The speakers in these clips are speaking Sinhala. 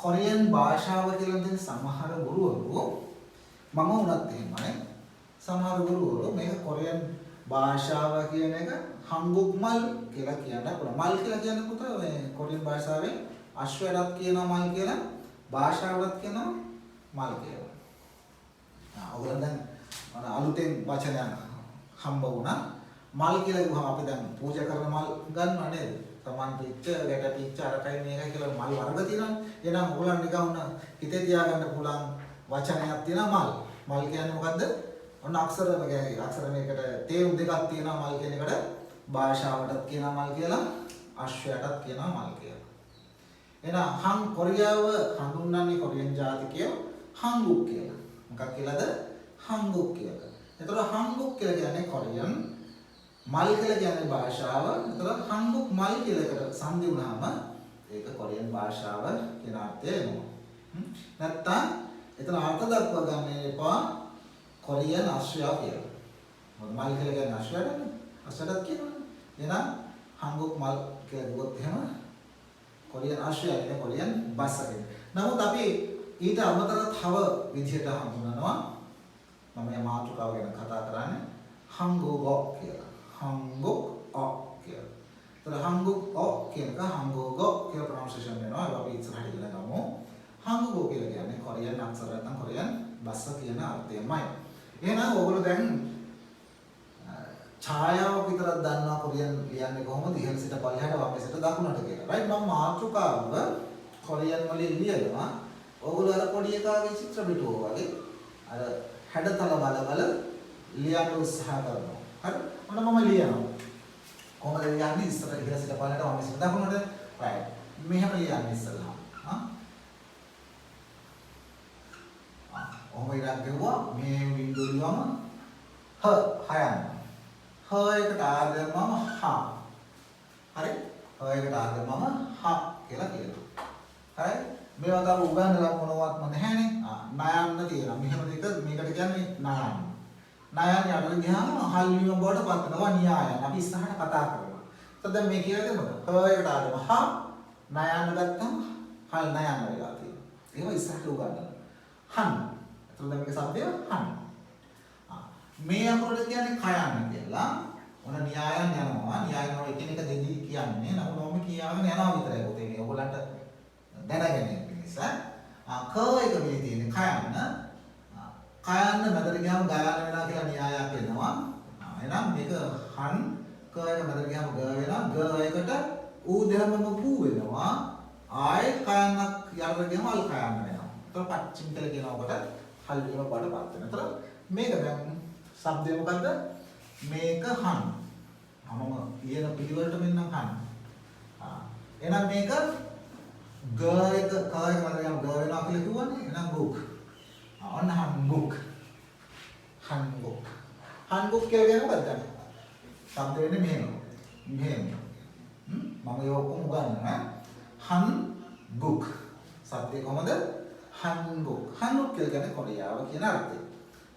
කොරියන් භාෂාව කියලා දෙන සමහර ගුරුවරු මම උනත් එහෙමයි. සමහර ගුරුවරු මේක කොරියන් භාෂාව කියන එක හංගුක්මල් කියලා කියන්න පුළුවන්. මල් කියලා කියන්නේ පුතා මේ කොරියන් භාෂාවේ අශ්වයටත් කියනවා මල් කියලා, භාෂාවටත් කියනවා මල් කියලා. ඔයගොල්ලෝ දැන් අලුතෙන් වචනයක් හම්බ වුණා. මල් කියලා කිව්වම අපි දැන් පූජා කරන මල් ගන්නවා නේද? සමන් පිච්ච, ගැට පිච්ච, අරකයි මේකයි කියලා මල් වර්ග තියෙනවා. එහෙනම් ඔයගොල්ලන් නිකන් හිතේ තියාගන්න පුළුවන් වචනයක් තියෙනවා මල්. මල් කියන්නේ මොකද්ද? ඔන්න අක්ෂර මේකට තේරුම් දෙකක් තියෙනවා මල් කියන එකට. භාෂාවටත් කියනවා මල් කියලා, අශ්වයටත් කියනවා මල් කියලා. එහෙනම් කොරියාව හඳුන්වන්නේ කොරියන් ජාතිකයෝ හංගුක් කියලා. මොකක් කියලාද? හංගුක් කියලා. එතකොට හංගුක් කියලා කියන්නේ කොරියන්, මල් කියලා කියන්නේ භාෂාව. එතකොට හංගුක් මල් කියලා එකට සංදි වුණාම ඒක කොරියන් භාෂාව කියන අර්ථය එනවා. නැත්තම් එතන අර්ථ දක්වා ගන්න එපා කොරියන් අශ්වයා කියලා. මොකද මල් කියලා කියන්නේ අශ්වයටනේ. අශ්වයටත් කියනවනේ. එහෙනම් හංගුක් මල් කියලා දුවොත් එහෙම කොරියන් අශ්වයා කියන්නේ කොරියන් බස් එක. නමුත් අපි ඊට අමතරව තව විදිහට හඳුනනවා. මම මේ මාතෘකාව ගැන කතා කරන්නේ හංගුගෝ කියලා. හංගුක් ඔ කියලා. ඒතර හංගුක් ඔ කියනක හංගුගෝ කියලා ප්‍රොනන්සියේෂන් වෙනවා. ඒක අපි ඉස්සරහට ඉගෙන ගමු. හංගුගෝ කියලා කියන්නේ කොරියන් අක්ෂර නැත්නම් කොරියන් බස් කියන අර්ථයමයි. එහෙනම් ඔයගොල්ලෝ දැන් ඡායාව විතරක් දන්නවා කොරියන් ලියන්නේ කොහොමද ඉහළ සිට පල්ලෙහාට වම් සිට දකුණට කියලා. රයිට් මම මාතෘකාව කොරියන් වලින් ලියනවා. ඔයගොල්ලෝ අර පොඩි එකාගේ චිත්‍ර පිටුව වගේ අර හැඩතල බල ලියන්න උත්සාහ කරනවා. හරි? මොන මම ලියනවා. කොහොමද ලියන්නේ ඉස්සර ඉහළ සිට පල්ලෙහාට වම් සිට දකුණට? රයිට්. මෙහෙම ලියන්නේ ඉස්සරහා. ඔහොම ඉරක් ගෙවුවා මේ බින්දුව ලියවම හයන්න. හ එකට ආදමම හ. හරි? හ එකට ආදමම හ කියලා කියනවා. හරි? මේවා තව උගන්වලා මොනවත්ම නැහැනේ. නයන්න තියෙනවා. මෙහෙම දෙක මේකට කියන්නේ නයන්න. නයන්න යටට ගියාම හල් වීම බවට පත් වෙනවා න්‍යායයන්. අපි ඉස්සරහට කතා කරනවා. එතකොට දැන් මේ කියලා දෙමු. හ එකට ආදම හ නයන්න ගත්තම හල් නයන්න වෙලා තියෙනවා. ඒවා ඉස්සරහට උගන්වනවා. හන් එතකොට මේක શબ્දය හන්. මේ අකුරට කියන්නේ කයන්න කියලා. ඔන්න න්‍යායයන් යනවා. න්‍යායයන් වල එකිනෙක දෙදී කියන්නේ නමුත් මම කියාගෙන යනවා විතරයි පොතේ. මේ ඔයගලන්ට දැනගැනීම නිසා. ක එක මේ තියෙන්නේ කයන්න. කයන්න මැදට ගියාම ගයන්න වෙනවා කියලා න්‍යායයක් එනවා. එහෙනම් මේක හන් ක එක මැදට ගියාම ග වෙනවා. ග එකට ඌ දෙහමම පූ වෙනවා. ආයේ කයන්නක් යටට ගියාම අල් කයන්න වෙනවා. ඒතර පච්චිම් කියලා කියනකොට හල් වීම බඩපත් වෙනවා. ඒතර මේක දැන් શબ્දය මොකද්ද? මේක හන්. මම කියන පිළිවෙලට මෙන්න හන්. එහෙනම් මේක ග එක ක එක මතකයන් ග වෙනවා කියලා කිව්වනේ. එහෙනම් බුක්. ඔන්න හන්බුක්. හන්බුක්. හන්බුක් කියන්නේ මොකද්ද? શબ્ද වෙන්නේ මෙහෙම. මෙහෙම. මම ඒක ඔක්කොම උගන්වනවා. හන්බුක්. શબ્දේ කොහමද? හන්බුක්. හන්බුක් කියන්නේ කොරියාව කියන අර්ථය.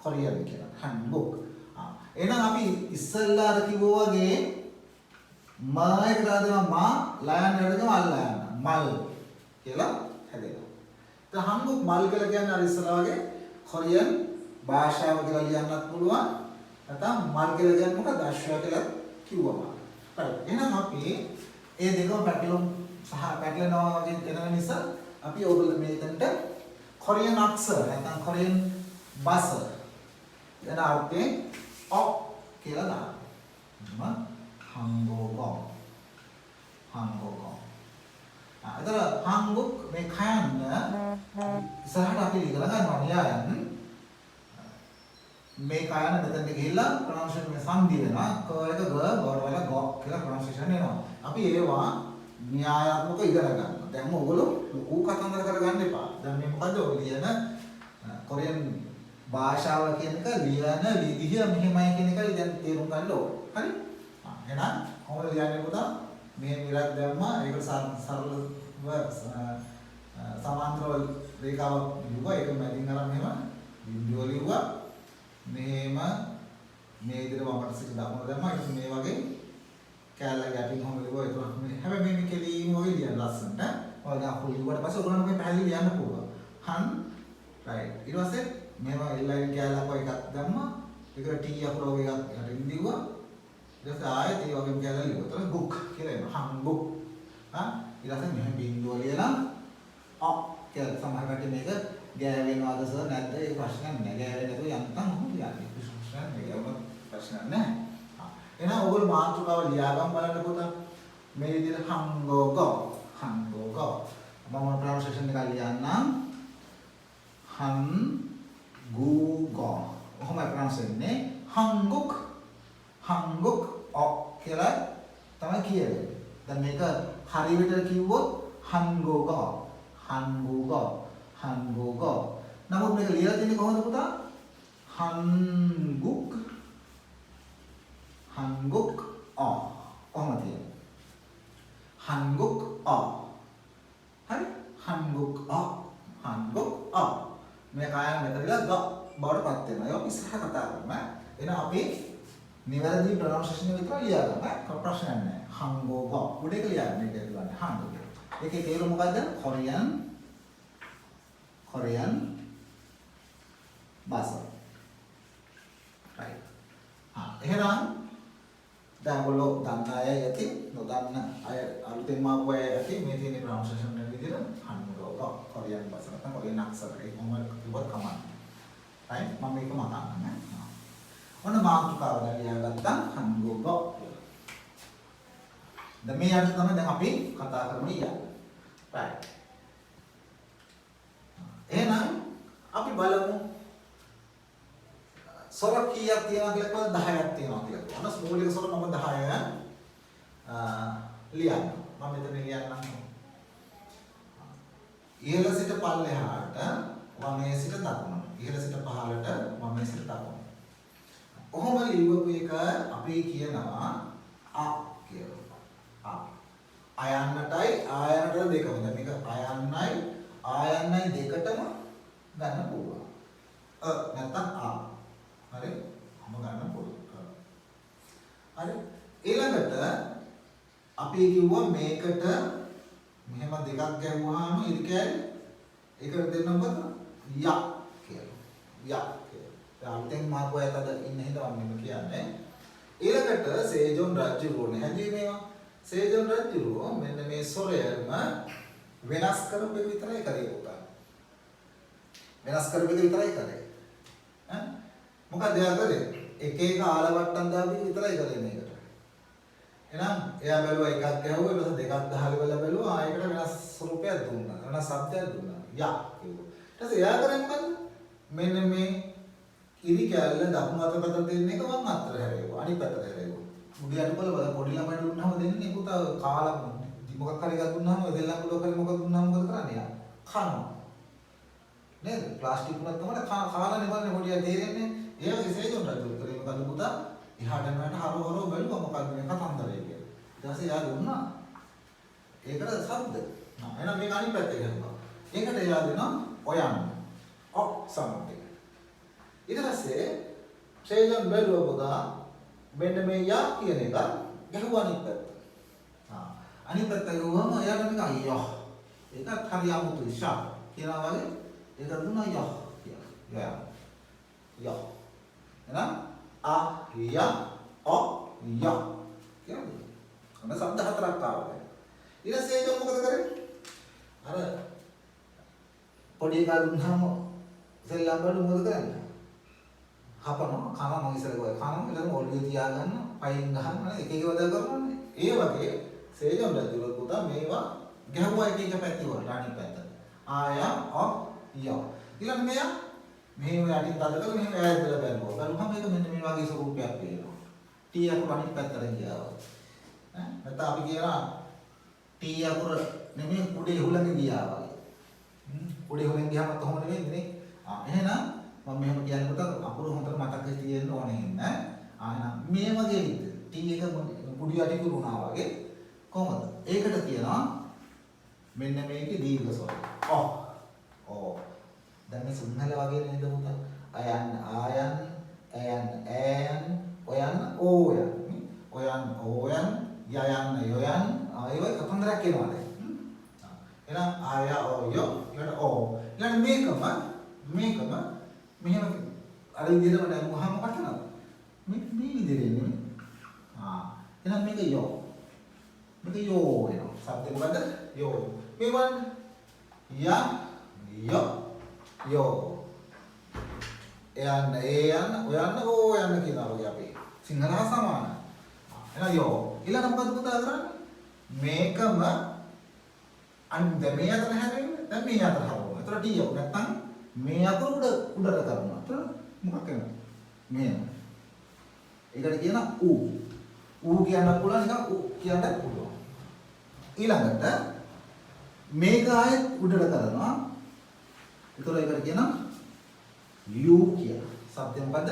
කොරියන් කියන හන්බුක්. එහෙනම් අපි ඉස්සල්ලාට කිව්වා වගේ ම එකට ආදම මා ලයන් වලදම අල්ලයන් මල් කියලා හැදෙනවා. දැන් හන්බුක් මල් කියලා කියන්නේ අර ඉස්සලා වගේ කොරියන් භාෂාව කියලා ලියන්නත් පුළුවන්. නැත්නම් මල් කියලා කියන්නේ මොකක්ද? අශ්වය කියලා කිව්වම. හරි. එහෙනම් අපි මේ දෙකම පැටලුම් සහ පැටලෙනවා වගේ වෙන නිසා අපි ඕගොල්ලෝ මේකට කොරියන් අක්ෂර නැත්නම් කොරියන් භාෂා එන අර්ථයෙන් ඔ කියලා දානවා. හංගෝගෝ. හංගෝගෝ. එතන හංගුක් මේ කයන්න ඉස්සරහට අපි ඉගෙන ගන්නවා න්‍යායන්. මේ කයන්න මෙතනට ගිහිල්ලා ප්‍රොනන්සියේෂන් මේ සංදි වෙනවා. ක එක ග ගොඩවල ගෝ කියලා ප්‍රොනන්සියේෂන් එනවා. අපි ඒවා න්‍යායාත්මක ඉගෙන ගන්නවා. දැන් ඔයගොල්ලෝ ඌ කතන්දර කරගන්න එපා. දැන් මේ මොකද්ද ඔය ලියන කොරියන් භාෂාව කියන එක ලියන විදිහ මෙහෙමයි කියන එකයි දැන් තේරුම් ගන්න ඕනේ. හරි? එහෙනම් කොහොමද ලියන්නේ පුතා? මේ විරක් දැම්මා. ඒක සරලව සමාන්තරව රේඛාවක් ලියුවා. ඒක මැදින් අරන් මෙහෙම බිඳුව ලියුවා. මෙහෙම මේ විදිහට වමට සිට දකුණ දැම්මා. ඒක මේ වගේ කැලල ගැටින් කොහොමද ලියුවා? ඒක හැබැයි මේ කෙලිම වගේ ලියන්න ලස්සනට. ඔය දැන් අපු ලිව්වට පස්සේ ඔයගොල්ලෝ මේ පැහැදිලි ලියන්න පුළුවන්. han right. ඊට පස්සේ මේව එල්ලයින් කැලක් වගේ එකක් දැම්මා. ඒකට t අකුර වගේ එකක් යටින් දීුවා. ඊට පස්සේ ආයෙත් ඒ වගේම කැලක් ලිව්වා. එතකොට book කියලා එනවා. han book. ඊට පස්සේ මෙහෙම බිංදුව ලියලා කියලා සමහර කට්ටිය මේක ගෑවෙනවද සර් නැද්ද ඒ ප්‍රශ්නයක් නෑ. ගෑවෙන්නේ නැතුව යන්තම් මොකද යන්නේ. ප්‍රශ්නයක් නෑ. ඒක ප්‍රශ්නයක් නෑ. එහෙනම් ඔයගොල්ලෝ මාතෘකාව ලියාගන්න බලන්න පුතා. මේ විදිහට hangogo මම ප්‍රොනන්සියේෂන් එක ලියන්නම්. hangugo ඔහොමයි ප්‍රොනන්ස් වෙන්නේ. hanguk කියලා තමයි කියන්නේ. දැන් මේක හරි විදිහට කිව්වොත් hangogo. නමුත් මේක ලියලා තියෙන්නේ කොහොමද පුතා? hanguk කොහොමද තියෙන්නේ? hanguk හරි hanguk මේ කායන මෙතනලා ද බවට පත් වෙනවා. ඒක ඉස්සරහ කතා කරමු. එහෙනම් අපි නිවැරදි ප්‍රොනන්සියේෂන් එක විතර ලියා ගන්න. ප්‍රශ්නයක් නැහැ. hangogo උඩ එක ලියන්න මේක ලියන්න hangogo. ඒකේ තේරුම මොකද්ද? කොරියන් භාෂාව. right. එහෙනම් දැන් ඔයගොල්ලෝ දන්න අය ඇති නොදන්න අය අලුතෙන් ආපු අය ඇති මේ තියෙන ප්‍රොනන්සියේෂන් එක විදිහට hangogo කොරියන් භාෂාව නැත්නම් කොරියන් අක්ෂර ඒක කොහොමද කිව්වත් කමන්නේ. right. මම මේක මතන්න. ඔන්න මාතෘකාව දැන් ලියාගත්තා hangogo. දැන් මේ අර්ථ තමයි දැන් අපි කතා කරමු ඊයන්. right. එහෙනම් අපි බලමු සොර කීයක් තියෙනවද කියලා. 10ක් තියෙනවා කියලා. අනස් මූලික සොර මම 10 ලියන්න. මම මෙතන ලියන්නම්. ඉහළ සිට පල්ලෙහාට වමේ සිට දකුණට. ඉහළ සිට පහළට වමේ සිට දකුණට. ඔහොම ලියවපු එක අපි කියනවා අ කියලා. අයන්නටයි ආයනට දෙකම. දැන් මේක ආයන්නයි දෙකටම ගන්න පුළුවන්. නැත්නම් හරි ගන්න පුළුවන්. හරි ඊළඟට අපි කිව්වා මේකට මෙහෙම දෙකක් ගැහුවාම ඉරිකෑලි ඒකට දෙන්න මොකද? ය කියලා. දැන් මාගෝ යතද ඉන්න හින්දා මම කියන්නේ. ඊළඟට සේජොන් රජුරුවනේ හැදී මේවා. සේජොන් රජුරුව මෙන්න මේ සොරයම වෙනස් කරපු එක විතරයි කරේ පුතා. වෙනස් කරපු එක විතරයි කරේ. මොකද එයා කරේ? එක ආලවට්ටම් දාපු විතරයි කරේ මේකට. එහෙනම් එයා බැලුවා එකක් ගැහුවා ඊට පස්සේ දෙකක් ගහලා බැලුවා ආයෙකට වෙනස් ස්වරූපයක් දුන්නා. වෙනස් શબ્දයක් දුන්නා. යා කිව්වා. ඊට පස්සේ එයා කරේ මොකද? මෙන්න මේ ඉරි කැල්ල දකුණු අත පැත්තට දෙන්න එක වම් අතට හැරෙවුවා. අනිත් පැත්තට හැරෙවුවා. මුඩියට බලව පොඩි ළමයිට දුන්නාම දෙන්නේ පුතා කාලා මොකක් හරි එකක් දුන්නාම දෙල්ලම් බලව කරේ මොකක් දුන්නාම මොකද කරන්නේ යා? කනවා. නේද? ප්ලාස්ටික් උනත් තමයි කාලා නෙවන්නේ පොඩිය තේරෙන්නේ. ඒ වගේ සේජොන් රජු කරේ මොකද පුතා? එහාට මෙහාට හරව බැලුවා මොකක්ද මේ කතන්දරේ කියලා. ඊට පස්සේ යා දුන්නා. ඒකට શબ્ද. එහෙනම් මේක අනිත් පැත්තට ගන්නවා. ඒකට එයා දෙනවා ඔයන්න. සම්පේ. ඊට පස්සේ සේජොන් බැලුවා පුතා මෙන්න මේ යා කියන එක ගැහුවා අනිත් පැත්ත. අනිත් පැත්ත ගිහුවම එයාට මේක අයියෝ. ඒකත් හරි අමුතුයි ෂා. කියලා වගේ ඒක දුන්නා යහ කියලා. යහ. එහෙනම් a ya o ya කියන්නේ. අන්න શબ્ද හතරක් ආවා. ඊට පස්සේ ඒක මොකද කරේ? අර පොඩි එකා දුන්නාම සෙල්ලම් වල මොකද කරන්නේ? හපනවා, කනවා ඉස්සර ගොය. කනවා ඊළඟ ඔළුවේ තියාගන්න, පයින් ගහන්න එක එක වදා කරනවානේ. ඒ වගේ සේජම් රජුල පුතා මේවා ගැහුවා එක එක පැති වලට අනිත් පැත්තට. ආයා ඔ යා. ඊළඟ මෙයා මෙහෙම යටින් තද කරලා මෙහෙම ඈතට බැලුවා. බැලුවම මේක මෙන්න මේ වගේ ස්වරූපයක් වෙනවා. T අකුර අනිත් පැත්තට ගියා. නැත්නම් අපි කියනවා T අකුර නෙමෙයි උඩේ හුලඟ ගියා වගේ. උඩේ හුලඟ ගියාම කොහොම නෙවෙන්නේ නේ? එහෙනම් මම මෙහෙම කියනකොට අකුර හොඳට මතක තියෙන්න ඕනේ නෑ. එහෙනම් මේ වගේ විදිහට T එක පුඩි යටි කුරුණා වගේ කොහොමද? ඒකට කියනවා මෙන්න මේකේ දීර්ඝ ස්වරය. දැන් මේ සිංහල වගේ නේද පුතා? අයන් ආයන් ඇයන් ඈයන් ඔයන් ඕයන් ඔයන් ඕයන් යයන් යොයන් ඒ වගේ කතන්දරයක් එනවා දැන්. එහෙනම් ආය ඔය ඊළඟ ඕ ඊළඟ මේකම මෙහෙම අර විදිහටම දැන් වහම මොකක්ද මේ විදිහට එන්නේ එහෙනම් මේක යෝ වෙනවා සබ්දේ මොකද්ද යෝ මේ වань යෝ යන්න ඔයන්න ඕ යන්න කියනවා වගේ අපි සිංහල හා සමානයි එහෙනම් යෝ ඊළඟ මොකද්ද පුතා කරන්නේ මේකම අන්ද මේ අතර හැරෙන්නේ දැන් මේ අතර හරවනවා. ඒතර ටී යව නැත්තම් මේ අතර උඩට කරනවා. ඒතර මොකක් කරනවද? මේ. ඒකට කියන ඌ කියන්න පුළුවන් නිකන් ඌ කියන්න පුළුවන්. ඊළඟට මේක ආයෙත් උඩට කරනවා. ඒතර ඒකට කියන යූ කියලා. શબ્දය මොකද්ද?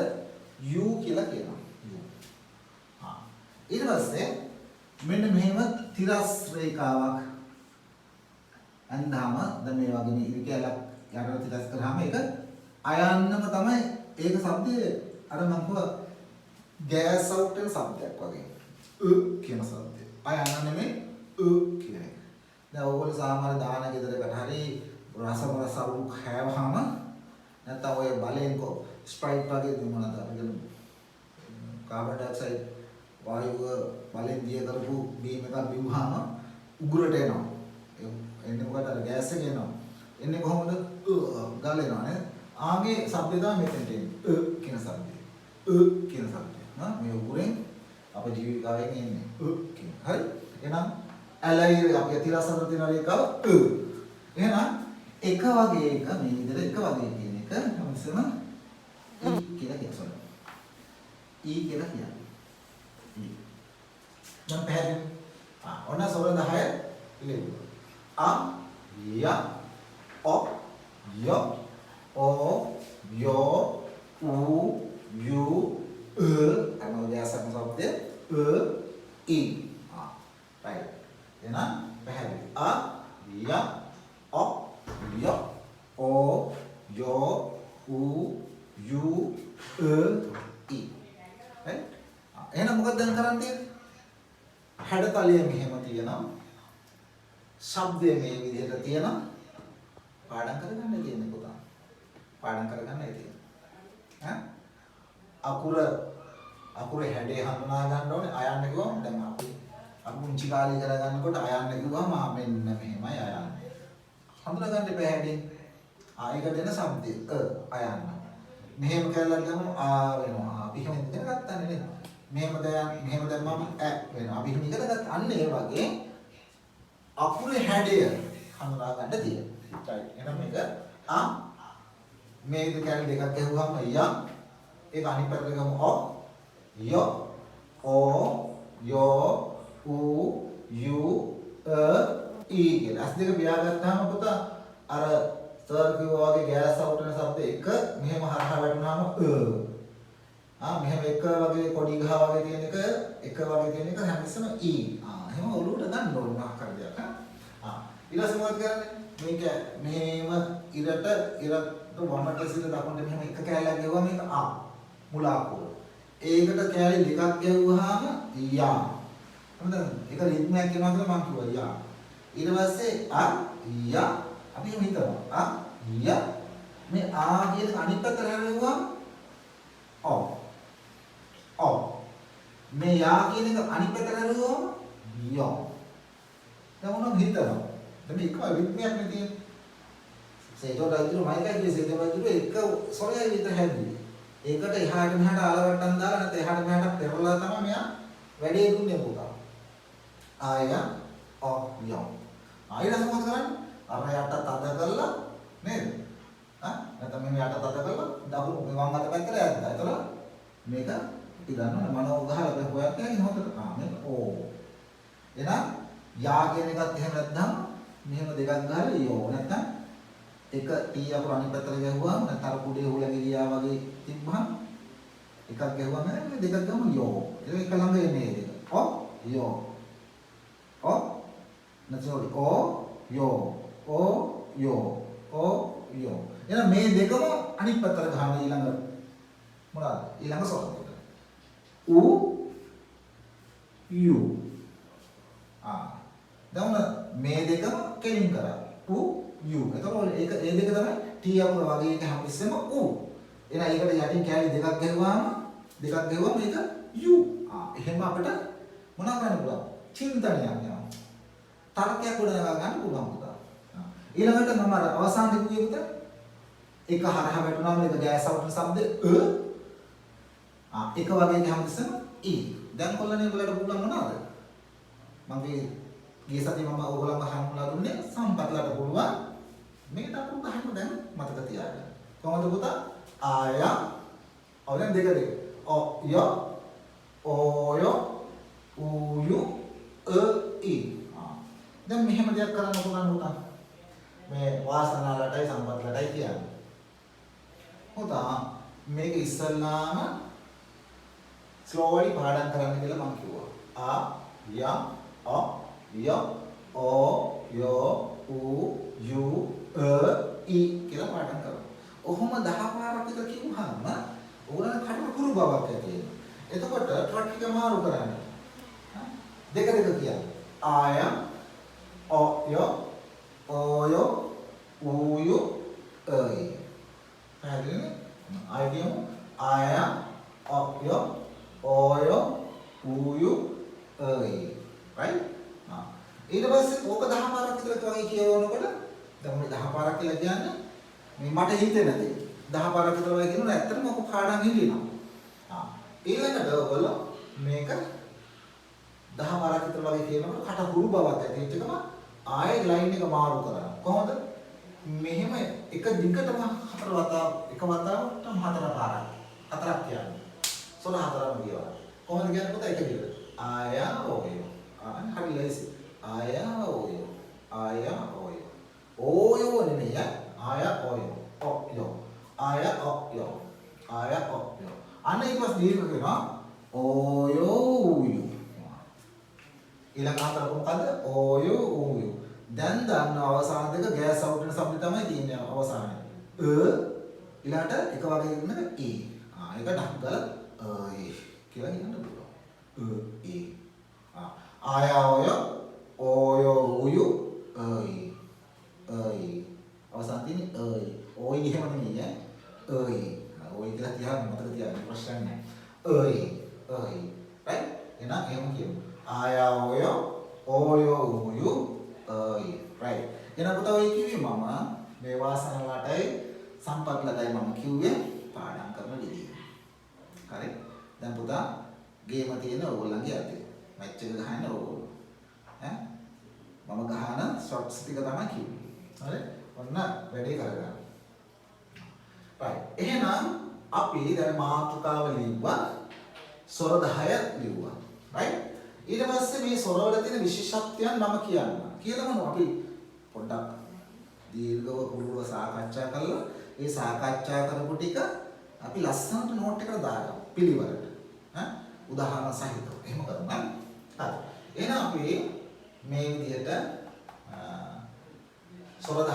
යූ කියලා කියනවා. ඊට පස්සේ මෙන්න මෙහෙම තිරස් රේඛාවක් අන්දාම දැන් මේ වගේ මේ ඉරිකැලක් යටට තිරස් කරාම ඒක අයන්නම තමයි ඒක શબ્දයේ අර මම කිව්ව ගෑස් අවුට් වෙන શબ્දයක් වගේ කියන શબ્දය අයන්න නෙමෙයි කියන එක දැන් ඕගොල්ලෝ සාමාන්‍ය දාන ගෙදරකට හරි රසවල සවුල් කෑවහම නැත්නම් ඔය බලෙන්කෝ ස්ප්‍රයිට් වගේ මොනවද අපිට කාබන් ඩයොක්සයිඩ් වායුව බලෙන් දිය කරපු බීම් එකක් බිව්වහම උගුරට එනවා. එන්නේ මොකද අර ගෑස් එක එනවා. එන්නේ කොහොමද? ගල් එනවා නේද? ආගේ શબ્දය තමයි මෙතෙන්ට එන්නේ. කියන શબ્දය. කියන શબ્දය. මේ උගුරෙන් අපේ ජීවිකාවෙන් එන්නේ. කියන. හරි? එහෙනම් ඇලයි අපේ තිරසතර තියෙන රේඛාව එහෙනම් එක වගේ එක මේ විදිහට එක වගේ කියන එක හැමසෙම කියලා කියනවා. කියලා කියන්නේ. දැන් පැහැදිලි. ඔන්න සොර 10 ලියමු. ය ඔ ය ඕ යෝ ඌ යූ අනෝදයාසන શબ્දය ඊ. right. එහෙනම් පැහැදිලි. ය ඔ ය ඕ යෝ ඌ යූ ඊ. right. එහෙනම් මොකක්ද දැන් කරන්න තියෙන්නේ? හැඩතලය මෙහෙම තියෙනවා. ශබ්දය මේ විදිහට තියෙනවා. පාඩම් කරගන්න තියෙන්නේ පුතා. පාඩම් කරගන්නයි තියෙන්නේ. අකුරේ හැඩය හඳුනා ගන්න ඕනේ. අයන්න කිව්වම දැන් අපි පුංචි කාලේ කරගන්නකොට අයන්න කිව්වම මෙන්න මෙහෙමයි අයන්නේ. හඳුනා ගන්න එපා හැඩේ. ඒක දෙන શબ્දය අයන්න. මෙහෙම කළා ගමු වෙනවා. අපි එහෙම ඉගෙන ගන්නනේ නේද? මෙහෙම දැම්මම වෙනවා. අපි හිමිකට ගත්ත අන්න ඒ වගේ අකුරේ හැඩය හඳුනා ගන්න තියෙනවා. right. එහෙනම් මේක මේ දෙක දෙකක් ගහුවාම ඒක අනිත් පැත්තට ගමු යෝ ඌ යූ ඊ කියලා. අස් දෙක පියාගත්තාම පුතා අර සර් කිව්වා වගේ ගෑස් අවුට් වෙන શબ્ද එක මෙහෙම හරහා වැටුනහම මෙහෙම එක වගේ කොඩි ගහ වගේ තියෙන එක වගේ තියෙන එක හැමතිස්සම ඊ. එහෙම ඔලුවට ගන්න ඕන මොකක් හරි දෙයක්. ඊළඟට මොකද කරන්නේ? මේක මෙහෙම ඉරට වමට සිට දකුණට මෙහෙම එක කෑල්ලක් ගෙවුවා මේක මුලාකුර. ඒකට කෑලි දෙකක් ගෙවුවාම යා. හරිද? ඒක රිද්මයක් කියනවා කියලා මම කිව්වා යා. ඊට පස්සේ යා අපි හිතනවා යා මේ කියන අනිත් පැත්තට හැරෙවුවාම මේ යා කියන එක අනිත් පැත්තට හැරෙවුවාම යෝ. දැන් මොනවද හිතනවා? දැන් මේක රිද්මයක් නේ තියෙන්නේ. සේතෝ ඩයිතුරු මයිකයි සේතෝ ඩයිතුරු එක සොරයයි විතර හැදුවේ. ඒකට එහාට මෙහාට ආලවට්ටම් දාලා නැත්නම් එහාට මෙහාට පෙරලා තමයි මෙයා වැඩේ දුන්නේ පුතා. යෝ. ඊළඟ මොකද කරන්නේ? අර යට තද කරලා නේද? නැත්නම් මේ යට තද කරලා දකුණු මේ වම් අත පැත්තට යද්දා. ඒතර මේක අපි ගන්නවා මනෝ ගහලා හොයත් යන්නේ හොතට. මේක එහෙනම් යා කියන එකත් එහෙම නැත්නම් මෙහෙම දෙකක් ගහලා යෝ නැත්නම් එක ටී අකුර අනිත් පැත්තට ගහුවාම නැත්නම් අර කුඩේ හුලගේ ගියා වගේ තිබ්බහම එකක් ගහුවාම මේ දෙකක් ගම යෝ. ඒක එක ළඟ එන්නේ දෙක. යෝ. නැත්නම් යෝ. යෝ. එහෙනම් මේ දෙකම අනිත් පැත්තට ගහන ඊළඟ මොනවාද? ඊළඟ සොරකට. ඌ යූ. දැන් මේ දෙකම කෙලින් කරා. U U. එතකොට ඒක ඒ දෙක තමයි T අකුර වගේ එක හැමතිස්සෙම U. එහෙනම් ඒකට යටින් කැලි දෙකක් ගහුවාම මේක U. එහෙම අපිට මොනවා කරන්න පුළුවන්? චින්තනයක් යනවා. තර්කයක් ගොඩනගා ගන්න පුළුවන් පුතා. ඊළඟට මම අර අවසානයේ කිව්වේ පුතා එක හරහා වැටුණාම ඒක ගෑස් අවුටන શબ્ද එක වගේ එක හැමතිස්සෙම E. දැන් කොල්ලනේ ඔයගලට පුළුවන් මොනවද? මගේ ගිය සතියේ මම ඔයගලන්ව හම්බුලා දුන්නේ සම්පත්ලට පුළුවන් මේක අකුරු ගහන්න දැන් මතක තියාගන්න. කොහොමද පුතා? ආයම් ඔයන් දෙක ඔ ය ඕය ඌයු ඊ. දැන් මෙහෙම දෙයක් කරන්න පුළුවන් පුතා. මේ වාසනාලටයි සම්පත්ලටයි කියන්නේ. පුතා මේක ඉස්සල්ලාම slowly පාඩම් කරන්න කියලා මම කිව්වා. ආ ය අ ය ඕ යෝ ඌ යු ඊ කියලා පාඩම් කරනවා. ඔහොම 10 පාරක් විතර කිව්වහම ඕගොල්ලන් කටට කුරු බවක් ඇති වෙනවා. එතකොට ට්‍රක් එක මාරු කරන්න. දෙක කියන්නේ. ආයම් ඔය ඕය ඌයු ඊ. පැහැදිලිද? ආයම් ආයම් ඔය ඕය ඌයු ඊ. right? ඊට පස්සේ ඕක 10 පාරක් විතර වගේ කියවනකොට දැන් මේ 10 පාරක් කියලා කියන්නේ මේ මට හිතෙන දේ 10 පාරක් විතර වගේ කියනොත් ඇත්තටම ඔක පාඩම් හිලිනවා. ඊළඟට ඔයගොල්ලෝ මේක 10 පාරක් විතර වගේ කියනකොට කට හුරු බවක් ඇති වෙච්ච එකම ආයෙ ලයින් එක මාරු කරනවා. කොහොමද? මෙහෙම එක දිගටම හතර වතාවක් එක වතාවටම හතර පාරක්. හතරක් කියන්නේ. සොර හතරම කියනවා. කොහොමද කියන්නේ පුතා එක දිගට? ආයා ඔය. හරි ලේසි. ආයා ඔය. ආයා ඔය. ඕයෝ නෙමෙයි ආයා ඔය. ඔයෝ. ආයා ඔයෝ. ආයා ඔයෝ. අන්න ඊට පස්සේ දීර්ඝ කරනවා ඕයෝ උයු. ඊළඟ හතර මොකද? ඕයෝ උයු. දැන් දන්න අවසාන දෙක ගෑස් අවුට් වෙන શબ્ද තමයි තියෙන්නේ අවසානයේ. ඊළඟට එක වගේ ඉන්නක E. ඒක ඩක්ගල කියලා කියන්න පුළුවන්. E. ආයා ඔය ඕයෝ උයු අවසාන තියෙන්නේ ඔය එහෙම නෙමෙයි ඔය කියලා තියාගන්න මතක තියාගන්න ප්‍රශ්න නැහැ. right? එහෙනම් එහෙම කියමු. ආයා ඔය ඕයෝ උයු right. එහෙනම් පුතා ඔය කිව්වේ මම මේ වාසනාවටයි සම්පත්ලටයි මම කිව්වේ පාඩම් කරන විදිය. හරි? දැන් පුතා ගේම තියෙන ඕගොල්ලන්ගේ අතේ. මැච් එක ගහන්න ඕගොල්ලෝ. මම ගහන ෂොට්ස් ටික තමයි කිව්වේ. හරි? ඔන්න වැඩේ කරගන්න. right. එහෙනම් අපි දැන් මාතෘකාව ලිව්වා ස්වර 10ක් ලිව්වා. right? ඊට පස්සේ මේ ස්වරවල තියෙන විශේෂත්වයන් මම කියන්නම්. කියලාම අපි පොඩ්ඩක් දීර්ඝව කුරුව සාකච්ඡා කරලා ඒ සාකච්ඡා කරපු ටික අපි ලස්සනට නෝට් එකට දාගමු පිළිවෙලට. උදාහරණ සහිතව. එහෙම කරමු. හරි. එහෙනම් අපි මේ විදිහට ස්වර 10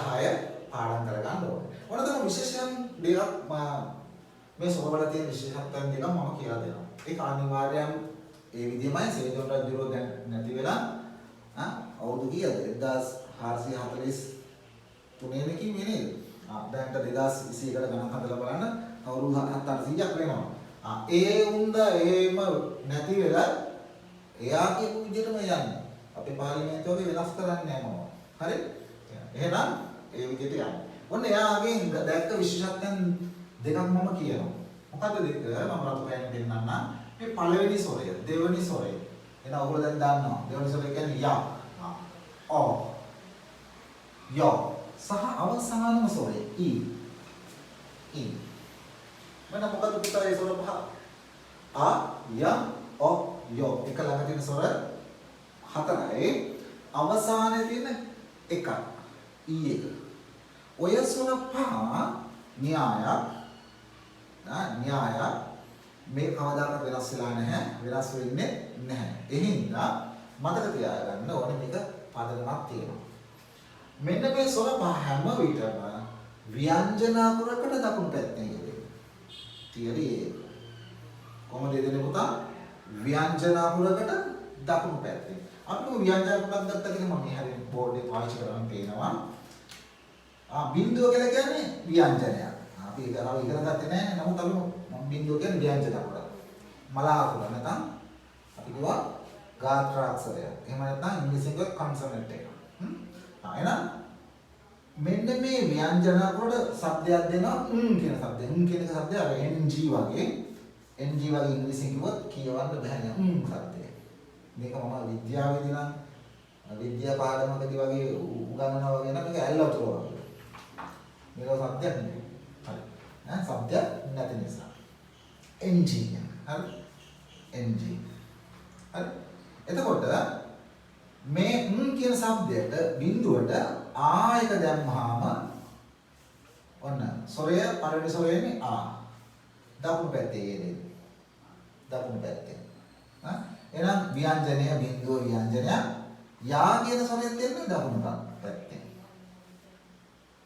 පාඩම් කරගන්න ඕනේ. ඔන්න තමයි විශේෂයන් දෙකක් මේ ස්වරවල තියෙන විශේෂත්වයන් දෙකක් මම කියලා දෙනවා. ඒක අනිවාර්යයෙන් ඒ විදිහමයි සේජොන් රජුරෝ දැන් නැති වෙලා අවුරුදු කීයද 1443 නේ කිව්වේ නේද? දැන්ට 2021කට ගණන් හදලා බලන්න අවුරුදු 700ක් වෙනවා. ඒ උන්ද එහෙම නැති වෙලා එයා කියපු විදිහටම යන්නේ. අපේ පාර්ලිමේන්තුවේ වෙනස් කරන්නේ නැහැ මම. හරි? එහෙනම් ඒ විදිහට යන්න. ඔන්න එයාගෙන් දැක්ක විශේෂත්වයන් දෙකක් මම කියනවා. මොකද්ද දෙක? මම රතු පෑන් දෙන්නම්. මේ පළවෙනි ස්වරය, දෙවෙනි ස්වරය. එහෙනම් ඔයගොල්ලෝ දැන් දන්නවා. දෙවෙනි ස්වරය කියන්නේ ය. ඔ. ය. සහ අවසානම ස්වරය ඊ. ඊ. මම මොකද පුතා ඒ ස්වර පහ? ආ, ය, ඔ, යෝ. එක ළඟ තියෙන ස්වර හතරයි. අවසානයේ තියෙන එක. ඊ එක. ඔය ස්වර පහ න්‍යායක්. න්‍යායක් මේ කවදාකවත් වෙනස් වෙලා නැහැ. වෙනස් වෙන්නේ නැහැ. එහෙනම් මතක තියාගන්න ඕනේ මේක පදනමක් තියෙනවා. මෙන්න මේ ස්වර පහ හැම විටම ව්‍යංජන අකුරකට දකුණු පැත්තෙන් යෙදෙනවා. තියරි ඒක. කොහොමද යෙදෙන්නේ පුතා? ව්‍යංජන අකුරකට දකුණු පැත්තෙන්. අපි ව්‍යංජන අකුරක් ගත්තා කියලා මම මේ හැරෙන් බෝඩ් එකේ පාවිච්චි කරන්න පේනවා. බිඳුව කියලා කියන්නේ ව්‍යංජනයක්. අපි ඒක අර ඉගෙන ගත්තේ නැහැ. නමුත් අපි බිඳුව කියන්නේ ව්‍යංජන අකුර. මලාකුර නැත්නම් අපි කියවා ගාත්‍රාක්ෂරය. එහෙම නැත්නම් ඉංග්‍රීසියෙන් කියව කන්සොනන්ට් එක. එහෙනම් මෙන්න මේ ව්‍යංජන අකුරට શબ્දයක් දෙනවා කියන શબ્දය. කියන එක શબ્දය අර ng වගේ. ng වගේ ඉංග්‍රීසියෙන් කිව්වොත් කියවන්න බෑ නේ શબ્දය. මේක මම විද්‍යාවේදී නම් විද්‍යා පාඩමකදී වගේ උගන්වනවා වගේ නම් මේක ඇල්ලතුර වගේ. මේක શબ્දයක් නෙවෙයි. හරි. શબ્දයක් නැති නිසා. ng හරි. ng. හරි. එතකොට මේ කියන શબ્දයට බිඳුවට ආයක දැම්මහම ඔන්න සොරය පළවෙනි සොරයනේ දකුණු පැත්තේ යෙදෙන. දකුණු පැත්තේ. එහෙනම් ව්‍යංජනය බිඳුව ව්‍යංජනය යා කියන සොරයෙන් දෙන්නේ දකුණු පැත්තේ.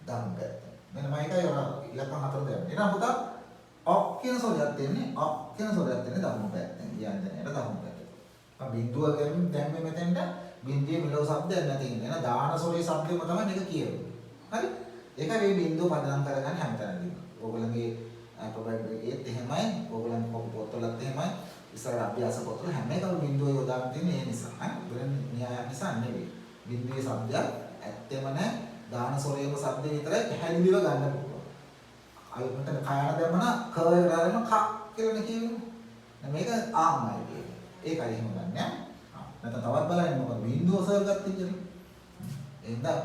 දකුණු පැත්තේ. මෙන්න මයිකයි ඔර ඉලක්කම් හතර දෙන්න. එහෙනම් පුතා ඔක් කියන සොරයක් දෙන්නේ දකුණු පැත්තෙන්. ව්‍යංජනයට දකුණු පැත්තේ. බිඳුව ගන්න දැම්මේ මෙතෙන්ට බින්දුවේ මෙලෝ શબ્දයක් නැති ඉන්නේ. එහෙනම් දාන සොරේ શબ્දෙම තමයි මේක කියවෙන්නේ. හරි? ඒකයි මේ බින්දුව පදනම් කරගන්න හැමතැනදීම. ඕගොල්ලන්ගේ ප්‍රොබැබිලිටි එකත් එහෙමයි. ඕගොල්ලන්ගේ පොත්වලත් එහෙමයි. ඉස්සර අභ්‍යාස පොත්වල හැම එකම බින්දුව යොදාගෙන තියෙන්නේ ඒ නිසා. හරි? වෙන න්‍යායක් නිසා නෙවෙයි. බින්දුවේ શબ્දයක් ඇත්තෙම නැහැ. දාන සොරේම શબ્ද විතරයි පැහැදිලිව ගන්න පුළුවන්. අය මෙතන කයන දැම්මම ක වලම ක කියලානේ කියන්නේ. මේක ආමයි කියන්නේ. ඒකයි එහෙම ගන්න. නැත්නම් තවත් බලන්න මොකද බිඳුව සර් ගත්ත ඉන්නේ. එහෙනම්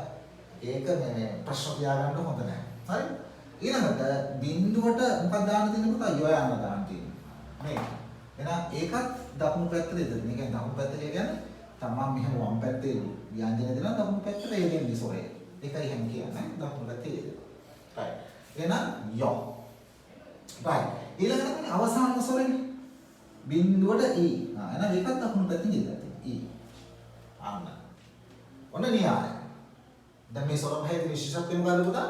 ඒක මේ ප්‍රශ්න තියාගන්න හොඳ නැහැ. හරි? ඊළඟට බිඳුවට මොකක්ද දාන්න දෙන්නේ පුතා? යොයන්න දාන්න තියෙනවා. මේක. එහෙනම් ඒකත් දකුණු පැත්තට දෙන්න. මේ කියන්නේ දකුණු පැත්තට කියන්නේ තමන් මෙහෙම වම් පැත්තේ ව්‍යංජන දෙනවා දකුණු පැත්තට දෙන්නේ සොරේ. ඒකයි එහෙම කියන්නේ දකුණු පැත්තේ දෙනවා. right. එහෙනම් යො. right. ඊළඟට අවසාන සොරේනේ. බිඳුවට ඊ. එහෙනම් ඒකත් දකුණු පැත්තෙන් දෙන්න. අන්න. ඔන්න න්‍යාය. දැන් මේ සොර පහේ විශේෂත්වය මොකද්ද පුතා?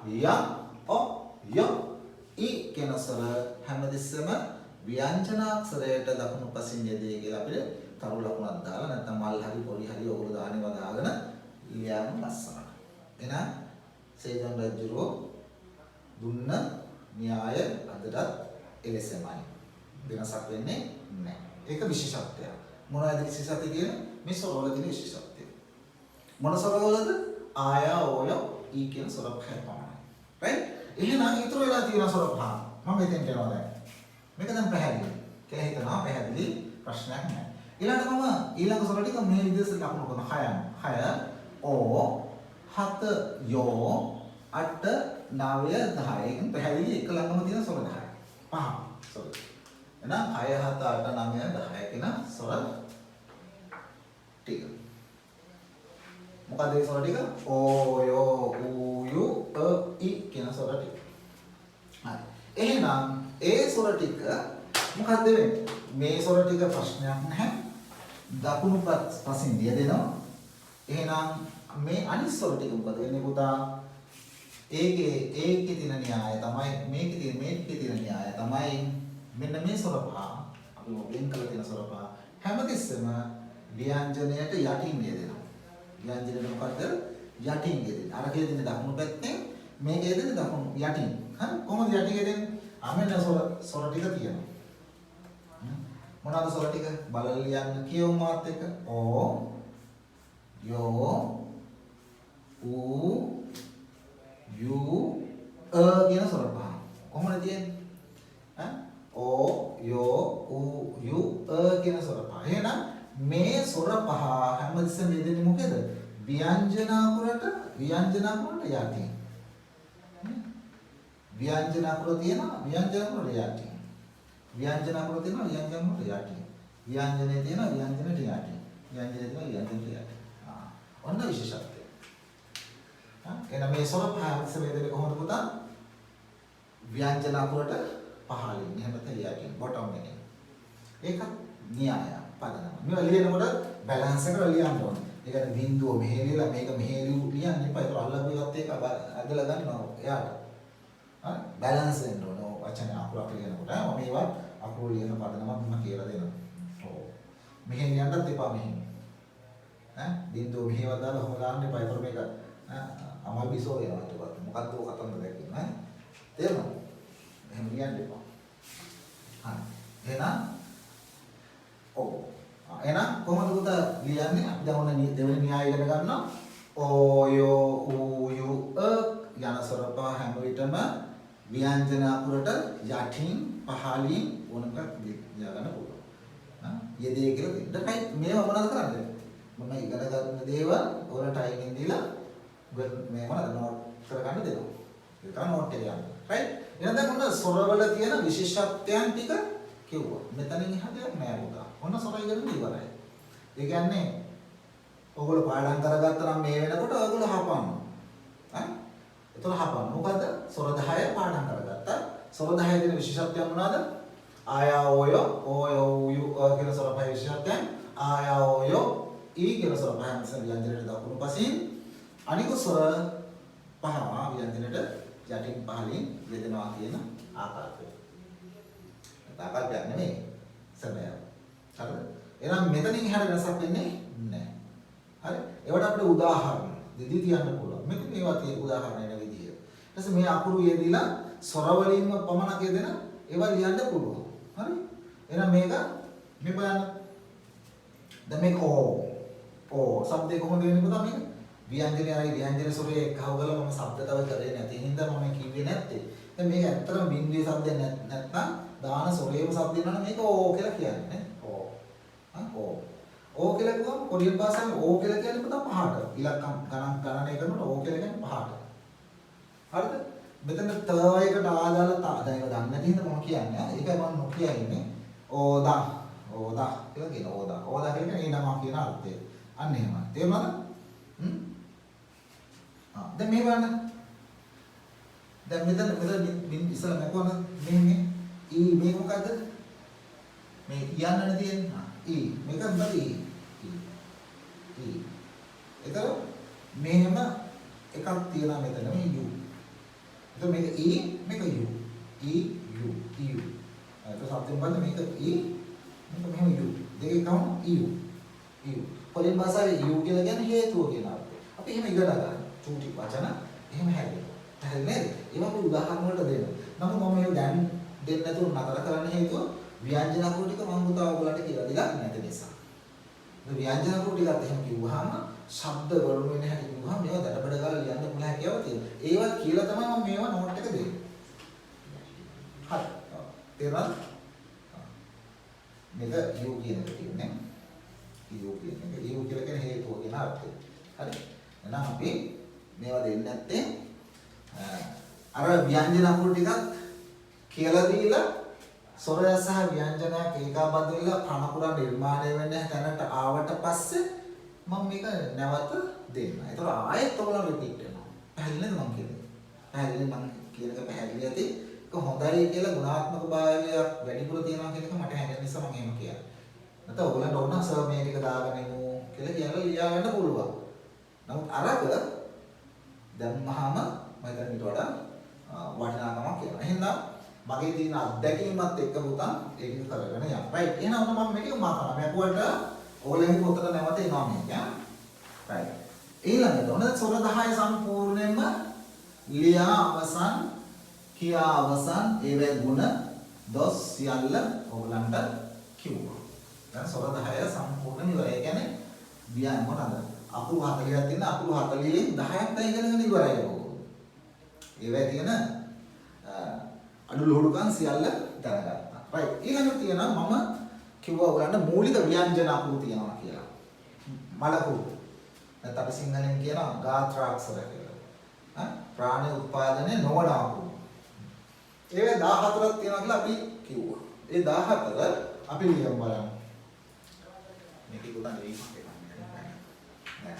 ය ඊ කියන සොර හැමදෙස්සම ව්‍යංජනාක්ෂරයට දකුණු පසින් යෙදේ කියලා අපිට තරු ලකුණක් දාලා නැත්නම් මල් හරි පොඩි හරි ඔගොල්ලෝ දානවා දාගෙන ලියන්න ලස්සනට. එහෙනම් සේජන් රජුරෝ දුන්න න්‍යාය අදටත් එලෙසමයි. වෙනසක් වෙන්නේ නැහැ. ඒක විශේෂත්වයක්. මොනවද විශේෂත්වය කියන්නේ? මේ සොරවල තියෙන විශේෂත්වය. මොන සොරවලද? ආයා ඕය ඊ කියන සොර පහ පමණයි. right? එහෙනම් ඊටර වෙලා තියෙන සොර පහ. මම මෙතෙන්ට යනවා දැන්. මේක දැන් පැහැදිලි. කියලා හිතනවා පැහැදිලි ප්‍රශ්නයක් නැහැ. ඊළඟ සොර ටික මේ විදිහට ලකුණු කරන 6 ඕ 7 යෝ 8 9 10 පැහැදිලි එක ළඟම තියෙන සොර 10. පහ. සොර. එහෙනම් 6 7 8 9 10 කියන සොර ටික. මොකද ඒ සොර ටික? ඕ යෝ ඌ යු ඊ කියන සොර ටික. හරි. එහෙනම් ඒ සොර ටික මොකද්ද වෙන්නේ? මේ සොර ටික ප්‍රශ්නයක් නැහැ. දකුණු පසින් දියදෙනවා. එහෙනම් මේ අනිත් සොර ටික මොකද වෙන්නේ පුතා? ඒකේ තියෙන න්‍යාය තමයි මේකේ තියෙන න්‍යාය තමයි මෙන්න මේ සොර පහ අපි වෙන් කරලා තියෙන සොර පහ හැමතිස්සෙම ව්‍යංජනයට යටින් යෙදෙනවා. ව්‍යංජනයට මොකද්ද? යටින් යෙදෙන. අර කියදෙන්නේ දකුණු පැත්තෙන් මේකේ යෙදෙන්නේ දකුණු යටින්. හරි? කොහොමද යටින් යෙදෙන්නේ? මෙන්න සොර ටික තියෙනවා. මොනවාද සොර ටික? බලලා ලියන්න කියමු මාත් එක්ක. ඕ යෝ ඌ යු කියන සොර පහ. කොහොමද තියෙන්නේ? ඕ යෝ ඌ යු කියන සොර පහ. එහෙනම් මේ සොර පහ හැමතිස්සෙම යෙදෙන්නේ මොකේද? ව්‍යංජන අකුරට යටින්. ව්‍යංජන අකුර තියෙනවා ව්‍යංජන අකුරට යටින්. ව්‍යංජන අකුර තියෙනවා ව්‍යංජන අකුරට යටින්. ව්‍යංජනේ තියෙනවා ව්‍යංජනට යටින්. ව්‍යංජනේ තියෙනවා ව්‍යංජනට යටින්. ඔන්න විශේෂත්වය. එහෙනම් මේ සොර පහ හැමතිස්සෙම යෙදෙන්නේ කොහොමද පුතා? ව්‍යංජන අකුරට පහළින්. එහෙම නැත්නම් යටින් බොටම් එකෙන්. ඒක න්‍යාය. පදනම. මේවා ලියනකොට බැලන්ස් එකට ලියන්න ඕනේ. ඒ කියන්නේ බිඳුව මෙහෙලිලා මේක මෙහෙලිව් ලියන්න එපා. ඒක අල්ලපු එකත් ඒක අදලා ගන්නවා එයාට. හරි? බැලන්ස් වෙන්න ඕනේ. වචන අකුරක් ලියනකොට මේවා අකුරු ලියන පදනමක් මම කියලා දෙනවා. ඔව්. මෙහෙන් යන්නත් එපා මෙහෙන්. බිඳුව මෙහෙව දාලා ඔහොම දාන්න එපා. ඒතර මේක අමල් බිසෝ වෙනවා ඊට පස්සේ. මොකද්ද ඔය කතන්දරයක් කියන්නේ ඈ? තේරුණාද? එහෙම කියන්න එපා. හරි. එහෙනම් ඔව්. එහෙනම් කොහොමද පුතා ලියන්නේ? අපි දැන් ඔන්න දෙවෙනි න්‍යාය ඉගෙන ගන්නවා. ඕයෝ ඌයු යන ස්වර පහ හැම විටම ව්‍යංජන අකුරට යටින් පහළින් ඕනකට ලියා ගන්න පුළුවන්. යෙදේ කියලා දෙන්න. right මේව මොනවද කරන්නේ? මම ඉගෙන ගන්න දේවල් ඔයාලට ටයිමින් දීලා මේ මොනවද නෝට් කරගන්න දෙනවා. ඒක තමයි නෝට් එක යන්නේ. right එහෙනම් දැන් ඔන්න ස්වරවල තියෙන විශේෂත්වයන් ටික කිව්වා. මෙතනින් එහා දෙයක් නෑ පුතා. ඔන්න ස්වර ඉගෙන ගන්න ඉවරයි. ඒ කියන්නේ ඔයගොල්ලෝ පාඩම් කරගත්තා නම් මේ වෙනකොට ඔයගොල්ලෝ හපන්න. හරි? එතකොට හපන්න. මොකද ස්වර 10 පාඩම් කරගත්තා. ස්වර 10 දෙන විශේෂත්වයන් මොනවාද? ආයා ඕයෝ ඕයෝ යු කියන ස්වර පහ විශේෂත්වයන් ආයා ඕයෝ ඊ කියන ස්වර පහ නිසා ව්‍යංජනයට දකුණු පසින් අනිකුත් ස්වර පහ ව්‍යංජනයට යටින් පහලින් යෙදෙනවා කියන ආකාරය. ආකාරයක් නෙමෙයි. සැබෑ. හරිද? එහෙනම් මෙතනින් එහාට වෙනසක් වෙන්නේ නැහැ. හරි? ඒවට අපිට උදාහරණ දෙදී තියන්න පුළුවන්. මෙන්න මේවා තියෙන උදාහරණ එන විදිය. ඊට පස්සේ මේ අකුරු යෙදিলা ස්වර වලින්ම පමණක් යෙදෙන ඒවා ලියන්න පුළුවන්. හරි? එහෙනම් මේක මේ බලන්න. දැන් මේක ඕ શબ્දේ කොහොමද වෙන්නේ පුතා මේක? ව්‍යංජනේ අර ව්‍යංජන ස්වරයේ එකව ගාලා මම શબ્ද තව කරේ නැති හින්දා මම කිව්වේ නැත්තේ. දැන් මේක ඇත්තටම බින්දුවේ શબ્දයක් නැත්නම් දාන ස්වරයේම શબ્ද වෙනවා මේක ඕ කියලා කියන්නේ නේ. ඕ කියලා කිව්වම කොරියන් භාෂාවේ ඕ කියලා කියන්නේ පුතා පහට. ඉලක්කම් ගණනය කරනකොට ඕ කියලා කියන්නේ පහට. හරිද? මෙතන ත එකට ආදාළ දැන් ඒක දන්නේ නැති හින්දා මම කියන්නේ. ඒකයි මම නොකිය ඉන්නේ. ඕදා කියලා කියන ඕදා. ඕදා කියන්නේ ඒ නම කියන අර්ථය. අන්න එහෙමයි. තේරුණාද? දැන් මේ බලන්න. දැන් මෙතන ඉස්සලා මම මේ ඊ මේ මොකද්ද? මේ කියන්නනේ තියෙන්නේ. ඊ මේක මොකද ඊ? එතකොට මෙහෙම එකක් තියෙනවා මෙතන මේ u. එතකොට මේක ඊ මේක u. ඊ u. ඒක සත්‍යයෙන් බලන්න මේක ඊ මේක මෙහෙම u. දෙකේ කවුන u. කොරියන් භාෂාවේ u කියලා කියන්නේ හේතුව කියන අර්ථය. අපි එහෙම ඉගෙන ගන්න. චූටි වචන එහෙම හැදෙනවා. හරි නේද? ඒවා අපි උදාහරණ වලට දෙනවා. නමුත් මම මේක දැන් දෙන්න නැතුව නතර කරන්න හේතුව ව්‍යංජන අකුරු ටික මම පුතා ඔයගලන්ට කියලා දෙලා නැති නිසා. ඒ ව්‍යංජන අකුරු ටිකත් එහෙම කිව්වහම ශබ්ද වලු වෙන හැටි කිව්වහම මේවා දඩබඩ ගාලා ලියන්න පුළුවන් හැකියාව තියෙනවා. ඒවත් කියලා තමයි මම මේවා නෝට් එක දෙන්නේ. හරි. තේරුණාද? මේක u කියන එක තියෙන්නේ. u කියන එක. u කියලා කියන්නේ හේතුව කියන අර්ථය. හරි. එහෙනම් අපි මේවා දෙන්නේ නැත්තේ අර ව්‍යංජන අකුරු ටිකක් කියලා දීලා ස්වරය සහ ව්‍යංජනයක් ඒකාබද්ධ වෙලා කනකුරා නිර්මාණය වෙන තැනට ආවට පස්සේ මම මේක නැවත දෙන්න. ඒතර ආයෙත් ඔයගොල්ලෝ රිපීට් වෙනවා. පැහැදිලිද මම කියන්නේ? පැහැදිලි මම කියන එක පැහැදිලි ඇති. ඒක හොඳයි කියලා ගුණාත්මක භාවයක් වැඩිපුර තියෙනවා කියන එක මට හැඟෙන නිසා මම එහෙම කියන්නේ. නැත්නම් ඔයගොල්ලන්ට ඕන සර් මේ ටික දාගෙන ඉමු කියලා කියලා ලියා ගන්න පුළුවන්. නමුත් අරක දැම්මහම මම හිතන්නේ ඊට වඩා වටිනාකමක් කියනවා. එහෙනම් මගේ තියෙන අත්දැකීමත් එක්ක පුතා ඒක කරගෙන යන්න. right. එහෙනම් මම මේක මාකරනවා. මැකුවට ඕලෙන් පොතට නැවත එනවා මේක. right. ඊළඟට ඔන්න ස්වර 10 සම්පූර්ණයෙන්ම ලියා අවසන් කියා අවසන් ඒවේ ගුණ දොස් සියල්ල ඕගලන්ට කිව්වා. දැන් ස්වර 10 සම්පූර්ණ ඉවරයි. ඒ කියන්නේ වියන් මොනවාද? අකුරු 40ක් තියෙන අකුරු 40න් 10ක් ඉගෙනගෙන ඉවරයි ඕක. ඒවේ තියෙන අඩුලුහුඩුකම් සියල්ල දැනගත්තා. right. ඊළඟට තියෙනවා මම කිව්වා ඔයගලන්ට මූලික ව්‍යංජන අකුරු තියෙනවා කියලා. මලකුරු. නැත්නම් අපි සිංහලෙන් කියනවා ගාත්‍රාක්ෂර කියලා. ප්‍රාණි උත්පාදනය නොවන අකුරු. ඒවේ 14ක් තියෙනවා කියලා අපි කිව්වා. ඒ 14 අපි ලියමු බලන්න. මේක උදා නෙවෙයි නෑ.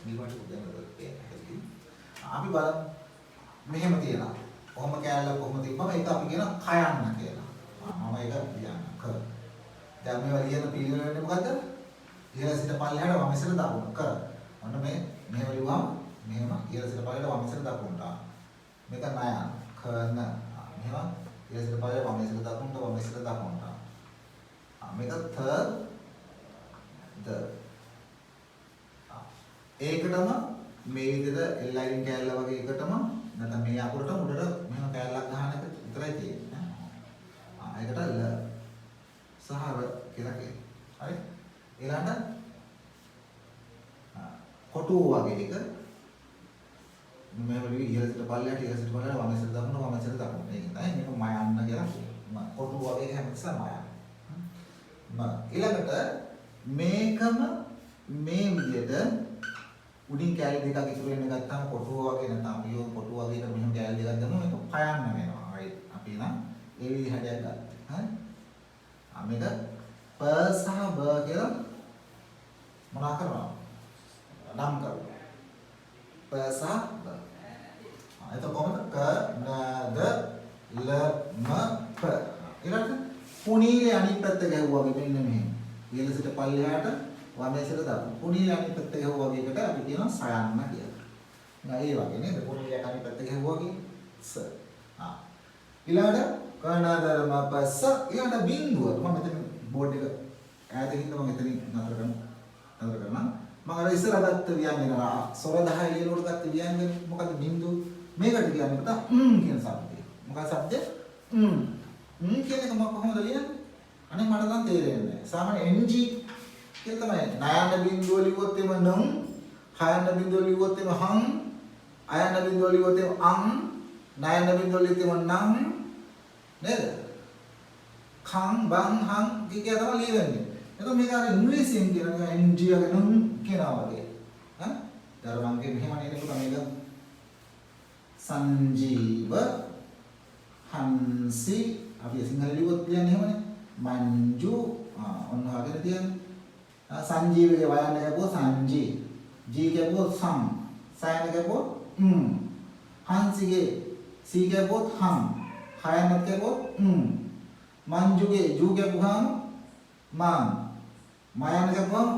මේකට උදේම අපි බලමු. මෙහෙම තියෙනවා. කොහොම කැලල කොහොම තිබ්බම ඒක අපි කියන කයන්න කියලා. මම ඒක ලියන්න කර. දැන් මේවා ලියන පිළිවෙල වෙන්නේ මොකද්ද? ඉහළ සිට පල්ලෙහාට වම් ඉස්සර දකුණු කර. ඔන්න මේ මෙහෙම ලියුවම මෙහෙම ඉහළ සිට පල්ලෙහාට වම් ඉස්සර දකුණට. මේක නයන කරන. මෙහෙම ඉහළ සිට පල්ලෙහාට වම් ඉස්සර දකුණට වම් ඉස්සර දකුණට. මේක ත ද. ඒකටම මේ විදිහට L ලයින් කෑල්ල වගේ එකටම නැත්නම් මේ අකුරටම උඩට මෙහෙම කෑල්ලක් ගන්න එක විතරයි තියෙන්නේ. ඒකට L සහ R කියලා කියනවා. හරි? ඊළඟට කොටුව වගේ එක මෙහෙම ඉහළට පල්ලයට ඉහළට පල්ලයට වම ඉස්සර දකුණ වම ඉස්සර දකුණ. මේක තමයි මේක මයන්න කියලා කොටුව වගේ එක හැමතිස්සම මයන්න. ඊළඟට මේකම මේ විදිහට උඩින් කෑලි දෙකක් ඉතුරු වෙන ගත්තාම කොටුව වගේ නැත්නම් අපි යෝ කොටුව වගේ එක මෙහෙම කෑලි දෙකක් දැම්මම මේක පයන්න වෙනවා. හරි. අපි නම් ඒ විදිහට ගත්තා. හරි. මේක ප සහ බ කියලා මොනවා කරනවා? නම් කරනවා. ප සහ බ. එතකොට කොහොමද? ක න ද ල ම ප. ඊළඟට පුණීලේ අනිත් පැත්ත ගැහුවා වගේ මෙන්න මෙහෙම. ඉහළ සිට පල්ලෙහාට වමේ සිට දකුණ. පුණීලේ අනිත් පැත්ත ගැහුවා වගේ එකට අපි කියනවා සයන්න කියලා. ඒ වගේ නේද? පුණීලේ අනිත් පැත්ත ගැහුවා වගේ ස. ඊළඟට ක න ද ල ම ප ස. ඊළඟට බිංදුව. මම මෙතන බෝඩ් එක ඈතින් මම එතනින් නතර කරනවා. මම අර ඉස්සර ගත්ත ව්‍යංජන ස්වර 10 ලියනකොට ගත්ත ව්‍යංජන මොකද්ද බිංදුව? මේකට කියන්නේ කියන શબ્දය. මොකක්ද શબ્දය? කියන එක මම කොහොමද ලියන්නේ? අනේ මට නම් තේරෙන්නේ නැහැ. සාමාන්‍ය ng කියලා තමයි. නයන බිංදුව ලිව්වොත් එම නම්, හයන බිංදුව ලිව්වොත් එම හං, අයන බිංදුව ලිව්වොත් එම අං, නයන බිංදුව ලිව්වොත් එම නම් නේද? කං බං හං කිය තමයි ලියන්නේ. එතකොට මේක අර ඉංග්‍රීසියෙන් කියන ng වගේ නම් කියනවා වගේ. හරි? ධර්මංගේ මෙහෙම නේද මේක සංජීව හංසි අපි සිංහල ලිව්වොත් කියන්නේ එහෙමනේ. මංජු ඔන්න වගේ තියෙන්නේ. සංජීවගේ වයන්න ගැපුවොත් සංජී. ජී ගැපුවොත් සම්. සයන ගැපුවොත් හංසිගේ සී ගැපුවොත් හම්. හයනත් ගැපුවොත් මංජුගේ ජූ ගැපුවාම මං. මයන ගැපුවාම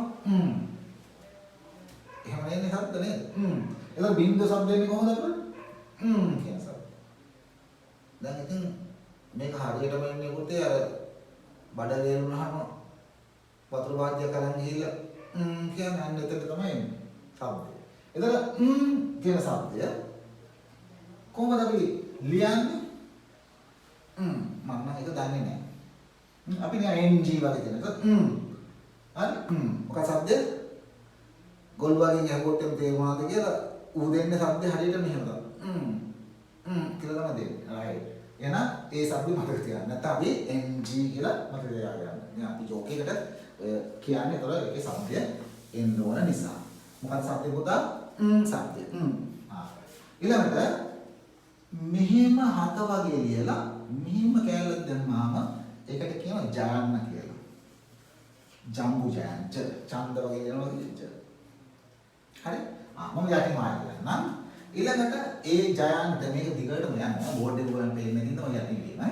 එහෙම නෙන්නේ શબ્ද නේද? ඒක බින්දු શબ્ද එන්නේ කොහොමද අපිට? කියන શબ્ද. දැන් ඉතින් මේක හරියටම එන්නේ පුතේ අර බඩ වේරුනහම වතුර වාද්‍යයක් අරන් ගිහිල්ලා කියන්නේ අන්න එතන තමයි එන්නේ શબ્දය. එතන කියන શબ્දය කොහොමද අපි ලියන්නේ? මම නම් ඒක දන්නේ නැහැ. අපි නිකන් ng වගේ දෙන එක හරි මොකක් શબ્දය? ගොල් වගේ ගැහුවොත් එම් තේරුණාද කියලා ඌ දෙන්න શબ્ද හරියට මෙහෙම තමයි. කියලා තමයි දෙන්නේ. right. එහෙනම් ඒ શબ્ද මතක තියාගන්න. නැත්නම් අපි ng කියලා මතක තියාගන්න. දැන් අපි ජෝක් එකකට කියන්නේ ඒතර ඒකේ શબ્දය එන්න ඕන නිසා. මොකක්ද શબ્දේ පුතා? શબ્දය. ඊළඟට මෙහෙම හත වගේ ලියලා මෙහෙම කෑල්ලක් දැම්මාම ඒකට කියනවා ජයන්න කියලා. ජම්බු ජයන් ඡන්ද වගේ දෙනවා කියන්නේ. හරි? මම යටින් මාර්ගය නම් ඊළඟට ඒ ජයන්ට මේක දිගටම යනවා බෝඩ් එක බලන්න පේන්නේ නැතිනම් මම යටින් ලියනවා.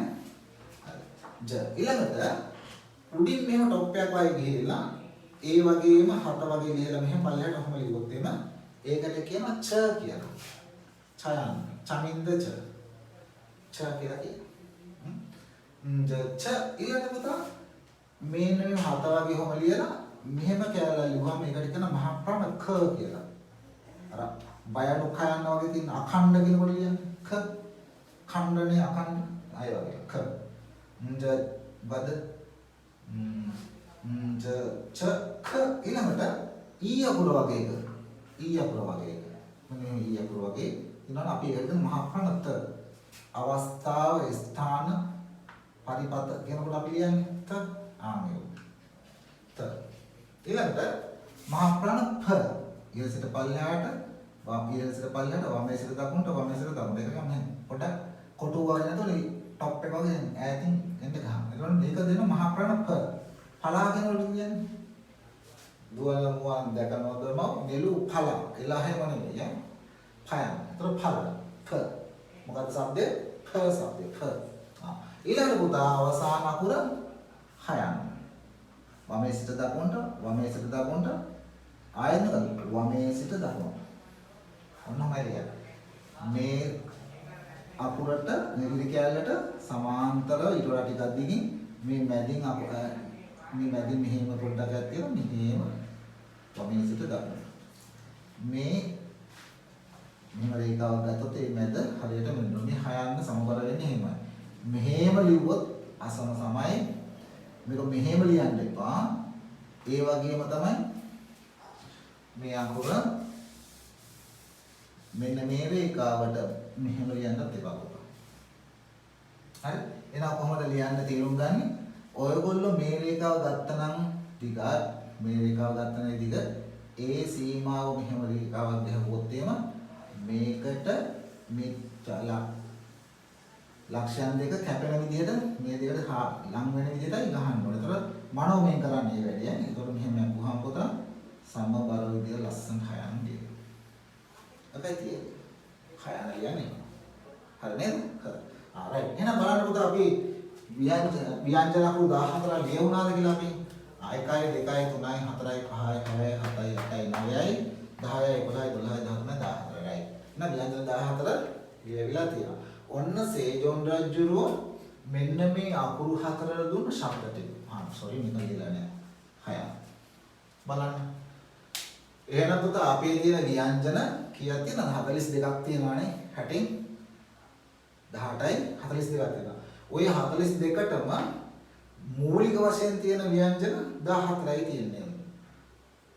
හරි. ඊළඟට උඩින් මෙහෙම টොප් එකක් වගේ ගිහිල්ලා ඒ වගේම හත වගේ ලියලා මෙහෙම පල්ලයට ඔහම ලියුවොත් එම ඒකට කියනවා ච කියලා. ඡයන් චමින්ද ච කියලා කියනවා. ච ඊළඟට පුතා මේන්න මේ හත වගේ ඔහම ලියලා මෙහෙම කැලලා ලියුවම ඒකට කියනවා මහා ප්‍රාණ ක කියලා. අර බයඩු කයන වගේ තියෙන අඛණ්ඩ කියනකොට ලියන්නේ ක ඛණ්ඩනේ අඛණ්ඩ අය වගේ ක බද ච ක ඊළඟට ඊ අකුර වගේ එක ඊ අකුර වගේ එක මෙන්න ඊ අකුර වගේ ඊළඟ අපි ඒකට මහා ප්‍රාණ ත අවස්ථාව ස්ථාන පරිපත කියනකොට අපි ලියන්නේ ත ආමේ ත ඊළඟට මහා ප්‍රාණ ප ඊළ සිට පල්ලෙහාට ඊළ සිට පල්ලෙහාට වමේ සිට දකුණට වමේ සිට දකුණට ඒක ගන්න පොඩක් කොටු වගේ නැතොල টොප් එක වගේ ඈතින් එන්න ගහන්න. ඒකෝන මේක දෙන මහා ප්‍රාණ ප පලාගෙන වල කියන්නේ දුවන මුවන් දැකනවදම නෙළු පල එළහෙම නෙවෙයි ඈ පයන්. ඒතර පල ප මොකද શબ્දේ ප શબ્දේ ප. ඊළඟ පුතා අවසාන අකුර හයන්. වමේ සිට දකුණට වමේ සිට දකුණට ආයෙත් වමේ සිට දකුණට. ඔන්නමයි මේ අකුරට නිරුදි කැලලට සමාන්තරව ඊට වඩා ටිකක් දිගින් මේ මැදින් මේ මැදින් මෙහෙම පොඩ්ඩක් ඇත්තිලා මෙහෙම වමේ සිට දකුණට. මේ මෙහෙම රේඛාවක් ගත්තොත් ඒ මැද හරියට මෙන්න මේ හයන්න සමබර වෙන්නේ එහෙමයි. මෙහෙම ලිව්වොත් අසම සමයි. මේක මෙහෙම ලියන්න එපා. ඒ වගේම තමයි මේ අකුර මෙන්න මේ රේඛාවට මෙහෙම ලියන්නත් එපා පුතා. හරි? එහෙනම් කොහොමද ලියන්න තේරුම් ගන්න? ඔයගොල්ලෝ මේ රේඛාව ගත්තනම් දිග මේ රේඛාව ගත්තනම් දිග ඒ සීමාව මෙහෙම රේඛාවක් ගහුවොත් එහෙම මේකට මේ ලක්ෂයන් දෙක කැපෙන විදිහට මේ දෙකට ලං වෙන විදිහටයි ගහන්න ඕනේ. ඒතර මනෝමය කරන්නේ මේ වැඩේ. ඒතර මෙහෙම යපුවාම පුතා සමබර විදිහට ලස්සන හයන් දෙක. අපේ තියෙන්නේ හයන ලියන්නේ. හරි නේද? හරි. ආරයි. එහෙනම් බලන්න පුතා අපි ව්‍යංජන අකුරු 14 ලියුණාද කියලා අපි 1 2 3 4 5 6 7 8 9යි 10යි 11යි 12යි 13යි 14යි. එහෙනම් ව්‍යංජන 14 ලියවිලා තියෙනවා. ඔන්න සේජෝන් රජුරෝ මෙන්න මේ අකුරු 4 දුන්න ශබ්ද ටික. සෝරි මේක ලියලා නෑ. 6. බලන්න. එහෙනම් පුතා අපේ තියෙන ව්‍යංජන කීයක් තියෙනවද? 42ක් තියෙනවානේ. 60න් 18යි 42ක් තියෙනවා. ওই 42ටම මූලික වශයෙන් තියෙන ව්‍යංජන 14යි තියෙන්නේ.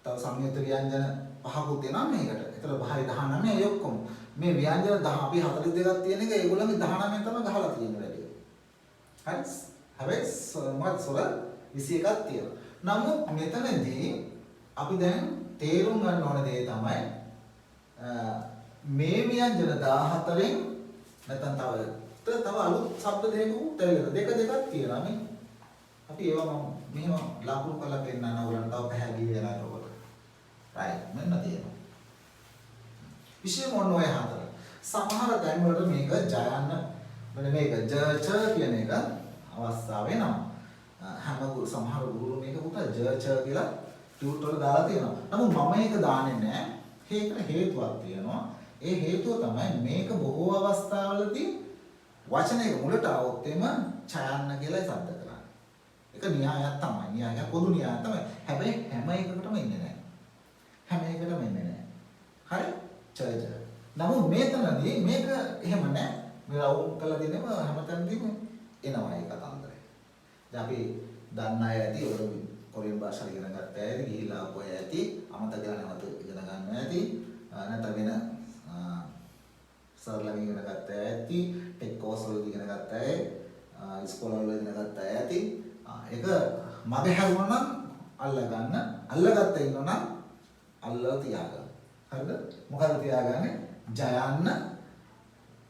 තව සංයුක්ත ව්‍යංජන පහකුත් තියෙනවා මේකට. ඒතර 5යි 19යි ඒ ඔක්කොම. මේ ව්‍යංජන 10 අපි 42ක් තියෙන එක ඒගොල්ලන්ගේ 19න් තමයි ගහලා තියෙන්නේ වැඩි. හරි? හැබැයි මොකද සොර 21ක් තියෙනවා. නමුත් මෙතනදී අපි දැන් තේරුම් ගන්න ඕන දේ තමයි මේ ව්‍යංජන 14න් නැත්නම් තව අලුත් ශබ්ද දෙකක් තියෙනවා නේ. අපි ඒවා මෙහෙම ලකුණු කරලා පෙන්නන ඕගලන්ට තව පැහැදිලි වෙලා ඒකට. right මෙන්න තියෙනවා. විශේෂ මොන ඔය හතර. සමහර තැන් වලට මේක ජයන්න මෙන්න මේක ජ ච කියන එක අවස්ථාව වෙනවා. සමහර ගුරු මේක පුතා ජ ච කියලා ටියුට් වල දාලා තියෙනවා. නමුත් මම ඒක දාන්නේ නැහැ. ඒකට හේතුවක් තියෙනවා. ඒ හේතුව තමයි මේක බොහෝ අවස්ථාවලදී වචනයක මුලට આવොත් එම ඡයන්න කියලා શબ્ද කරන්නේ. ඒක න්‍යායක් තමයි. න්‍යායක් පොදු න්‍යායක් තමයි. හැබැයි හැම එකකටම ඉන්නේ නැහැ. හැම එකකටම ඉන්නේ නැහැ. හරි? ඡය. නමුත් මේතනදී මේක එහෙම නැහැ. මේ රවුම් කරලා දෙනම හැමතැනදීම එනවා ඒ කතන්දරය. දැන් අපි දන්න අය ඇති ඔය කොරියන් භාෂාව ඉගෙන ගත්ත අය ඇති ගිහිල්ලා ආපු අය ඇති අමතක කරලා නැවත ඉගෙන ගන්න ඇති නැත්නම් වෙන සරලව ඉගෙන ගත්ත අය ඇති ටෙක් කෝස් වල ඉගෙන ගත්ත අය ඉස්කෝල වල ඉගෙන ගත්ත අය ඇති ඒක මගේ හැරුණා නම් අල්ලගත්ත ඉන්නවා නම් අල්ලලා තියාගන්න. හරිද? මොකද තියාගන්නේ? ජයන්න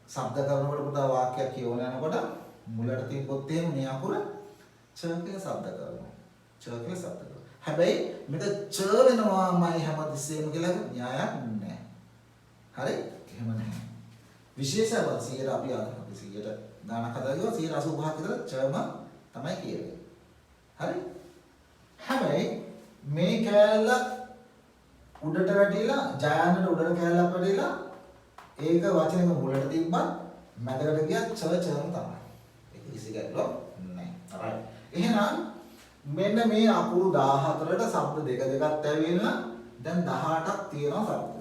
ශබ්ද කරනකොට පුතා වාක්‍යයක් කියවන යනකොට මුලට තිබ්බොත් එහෙම මේ අකුර ච කියලා ශබ්ද කරනවා. ච කියලා ශබ්ද කරනවා. හැබැයි මේක ච වෙනවාමයි හැමතිස්සෙම කියලා න්‍යායක් නැහැ. හරි? එහෙම නැහැ. විශේෂ වශයෙන් අපි 100ට ගානක් හදාගියොත් 185ක් විතර චම තමයි කියන්නේ. හරි? හැබැයි මේ කෑල්ල උඩට වැටිලා ජයන්නට උඩට කෑල්ලක් වැටිලා ඒක වචනෙක මුලට තිබ්බත් මැදකට ගියත් චම තමයි. ඒක කිසි ගැටලුවක් නැහැ. right. එහෙනම් මෙන්න මේ අකුරු 14ට ශබ්ද දෙකක් ඇවිල්ලා දැන් 18ක් තියෙනවා ශබ්ද.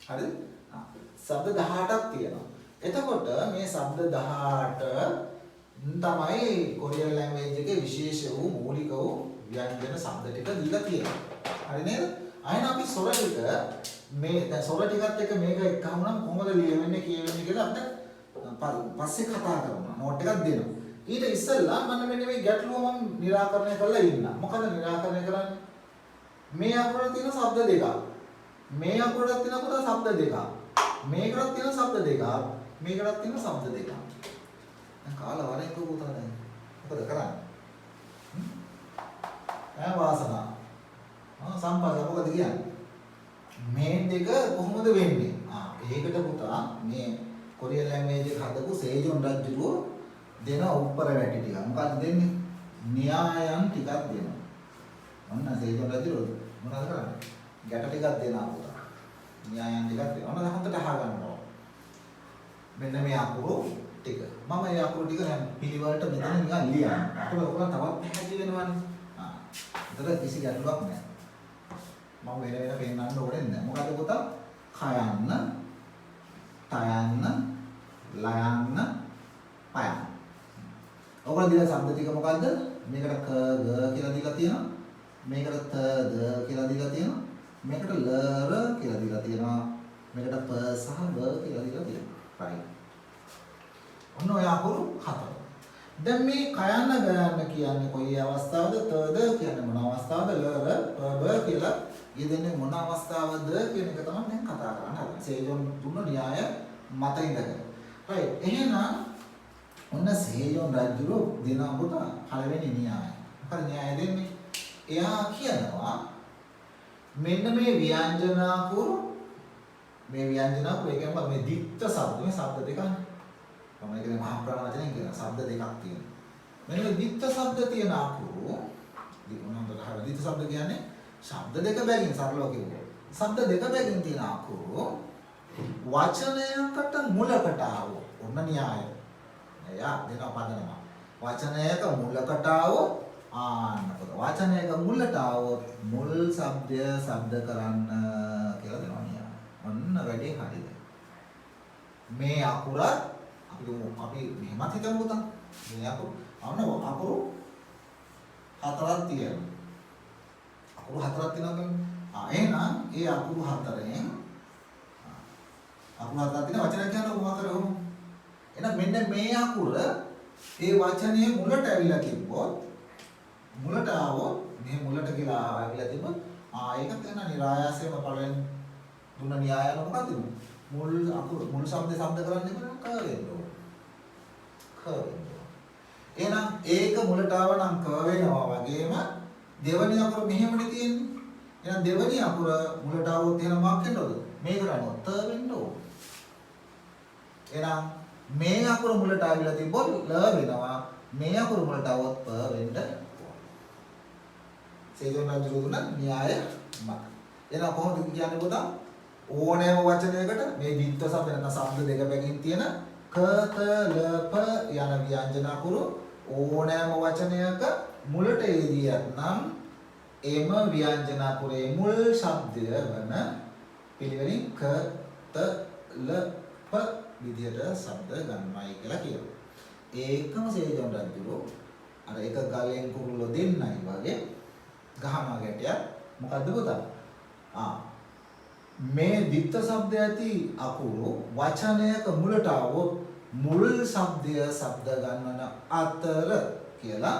හරිද? ශබ්ද 18ක් තියෙනවා. එතකොට මේ ශබ්ද 18 තමයි කොරියන් ලැන්ග්වේජ් එකේ විශේෂ වූ මූලික වූ ව්‍යංජන ශබ්ද ටික දීලා තියෙනවා. හරි නේද? අයන අපි සොර ටික මේ දැන් සොර ටිකත් එක්ක මේක එක්කම නම් කොහොමද ලියවෙන්නේ කියවෙන්නේ කියලා අපිට පස්සේ කතා කරනවා. නෝට් එකක් දෙනවා. ඊට ඉස්සෙල්ලා මම මෙන්න මේ ගැටලුව මම निराකරණය කරලා ඉන්නවා. මොකද निराකරණය කරන්නේ? මේ අකුරේ තියෙන ශබ්ද දෙකක්. මේ අකුරේ තියෙන ශබ්ද දෙකක්. මේකටත් තියෙන ශබ්ද දෙකක්. මේකටත් තියෙන ශබ්ද දෙකක්. දැන් කාලා වරෙන් පුතා දැන් මොකද කරන්නේ? වාසනා. සම්පත මොකද කියන්නේ? මේ දෙක කොහොමද වෙන්නේ? ඒකට පුතා මේ කොරියන් ලැන්ග්වේජ් එක හදපු සේජොන් රජුගේ දෙන උත්තර වැටි ටික. මොකක්ද දෙන්නේ? න්‍යායන් ටිකක් දෙනවා. ඔන්න සේජොන් රජු මොනවද කරන්නේ? ගැට ටිකක් දෙනවා පුතා. න්‍යායන් ටිකක් දෙනවා. ඔන්න හොඳට අහගන්න ඕන. මෙන්න මේ අකුරු ටික. මම මේ අකුරු ටික දැන් පිළිවෙලට මෙතන නිකන් ලියන්න. අකුරු ඔයගොල්ලෝ තවත් පැහැදිලි වෙනවනේ. ඒතර කිසි ගැටලුවක් නැහැ. මම වෙන පෙන්නන්න ඕනේ නැහැ. මොකද පුතා? කයන්න තයන්න, ලයන්න, පයන්න. ඔයගොල්ලෝ දින શબ્ද ටික මොකද්ද? මේකට ක ග කියලා දීලා තියෙනවා. මේකට ත ද කියලා දීලා තියෙනවා. මේකට ල ර කියලා දීලා තියෙනවා. මේකට ප සහ ව කියලා දීලා තියෙනවා. right. ඔන්න ඔය අකුරු හතර. දැන් මේ කයන්න ගයන්න කියන්නේ කොයි අවස්ථාවද? ත ද කියන්නේ මොන අවස්ථාවද? ල ර ප ව කියලා යෙදෙන්නේ මොන අවස්ථාවද කියන එක තමයි දැන් කතා කරන්න හදන්නේ. සේජොන් තුන න්‍යාය මත ඉඳගෙන. right. එහෙනම් ඔන්න සේජොන් රජුරු දෙනවා පුතා පළවෙනි න්‍යාය. මොකද න්‍යාය දෙන්නේ? එයා කියනවා මෙන්න මේ ව්‍යංජන අකුරු මේ ව්‍යංජන අකුරු ඒ කියන්නේ මේ දිත්ත શબ્ද මේ શબ્ද දෙකනේ. මම කියන්නේ මහා ප්‍රාණ වචනෙන් කියන શબ્ද දෙකක් තියෙනවා. මෙන්න මේ දිත්ත શબ્ද තියෙන අකුරු දිත්ත શબ્ද කියන්නේ શબ્ද දෙක බැගින් සරලව කියුවොත්. શબ્ද දෙක බැගින් තියෙන අකුරු වචනයකට මුලකට ආවොත් ඔන්න න්‍යාය. එයා දෙනවා පදනම. වචනයක මුලකට ආවොත් ආන්න පොත. වචනයක මුලට ආවොත් මුල් શબ્දය શબ્ද කරන්න කියලා දෙනවා න්‍යාය. ඔන්න වැඩේ හරියද? මේ අකුරත් අපි මෙහෙමත් හිතමු පුතා. මේ අකුරු හතරක් තියෙනවා. අකුරු හතරක් තියෙනවා කියන්නේ එහෙනම් ඒ අකුරු හතරෙන් අකුරු හතරක් තියෙන වචන කියන්නේ කොහොමද හොම? එහෙනම් මෙන්න මේ අකුර ඒ වචනේ මුලට ඇවිල්ලා තිබ්බොත් මුලට ආවොත් මේ මුලට කියලා ආවිලා තිබ්බොත් ඒක තේන નિરાයාසයෙන්ම පළවෙනි දුන්න න්‍යායන මොකක්ද? මුල් අකුරු මුල් શબ્දේ શબ્ද කරන්නේ කොහොමද? ක වෙන්න ඕන. ක වෙන්න ඕන. එහෙනම් ඒක මුලට ආව නම් ක වෙනවා වගේම දෙවැනි අකුර මෙහෙමනේ තියෙන්නේ. එහෙනම් දෙවැනි අකුර මුලට આવොත් එහෙනම් මොකක් වෙන්නවද? මේක රණුව ත වෙන්න ඕන. එහෙනම් මේ අකුර මුලට ආවිලා තිබ්බොත් ල වෙනවා. මේ අකුර මුලට આવොත් ප වෙන්න ඕන. සේජොන් රජු දුන්න න්‍යාය මත. එහෙනම් කොහොමද කියන්නේ පුතා? ඕනෑම වචනයකට මේ දිත්ත શબ્ද නැත්නම් શબ્ද දෙක බැගින් තියෙන ක ත ල ප යන ව්‍යංජන අකුරු ඕනෑම වචනයක මුලට යෙදියත් නම් එම ව්‍යංජන අකුරේ මුල් શબ્දය වන පිළිවෙලින් ක ත ල ප විදියට શબ્ද ගන්නවයි කියලා කියනවා. ඒකම සේජොන් රජු අර එක ගලෙන් කුරුල්ල දෙන්නයි වගේ ගහනවා ගැටියක් මොකද්ද පුතා? මේ දිත්ත શબ્ද ඇති අකුරු වචනයක මුලට આવොත් මුල් શબ્දය શબ્ද ගන්නන අතර කියලා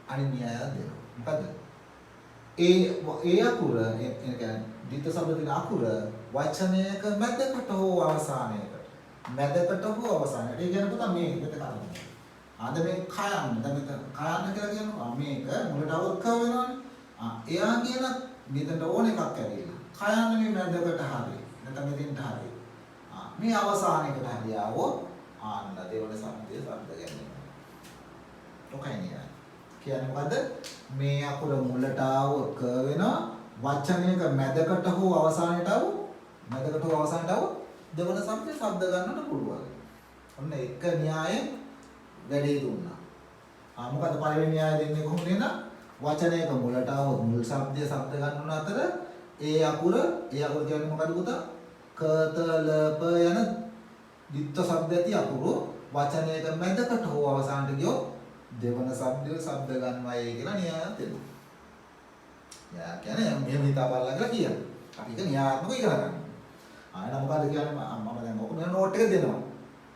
අනින්‍යය දෙනවා. මොකද ඒ අකුර ඒ කියන්නේ දිත්ත શબ્ද තියෙන අකුර වචනයක මැදකට හෝ අවසානයකට ඒ කියන්නේ පුතා මේ මෙතන කරන්නේ. ආද මේ කයන්න දැන් මෙතන කයන්න කියලා කියනවා මේක මුලට આવොත් ක වෙනවනේ. එයා කියන මෙතනට ඕන එකක් ඇවිල්ලා කයන්න මේ මැදකට හරිය. නැත්නම් මෙතෙන්ට හරිය. මේ අවසානයකට හරිය આવොත් ආන්න දෙවන શબ્දය શબ્ද ගැනීම. ඔකයි නේද? කියන්නේ මොකද්ද? මේ අකුර මුලට આવොත් ක වෙනවා. වචනයක මැදකට හෝ අවසානයට આવොත් දෙවන શબ્දය શબ્ද ගන්නට පුළුවන්. ඔන්න එක න්‍යායෙන් වැඩේ දුන්නා. මොකද පළවෙනි න්‍යාය දෙන්නේ කොහොමද නේද? වචනයක මුලට આવොත් මුල් શબ્දය શબ્ද ගන්නන අතර ඒ අකුර කියන්නේ මොකද පුතා? ක ත ල ප යන දිත්ත શબ્ද ඇති අකුරු වචනයක මැදකට හෝ අවසානට ගියොත් දෙවන શબ્දය શબ્ද ගන්නවයි කියලා න්‍යායක් දෙනවා. යා කියන්නේ මෙහෙම හිතා බලලා කියලා කියන්නේ. අපි ඒක න්‍යායාත්මකව ඉගෙන ගන්න. ආයෙත් මොකද කියන්නේ මම දැන් ඔක මේ නෝට් එක දෙනවා.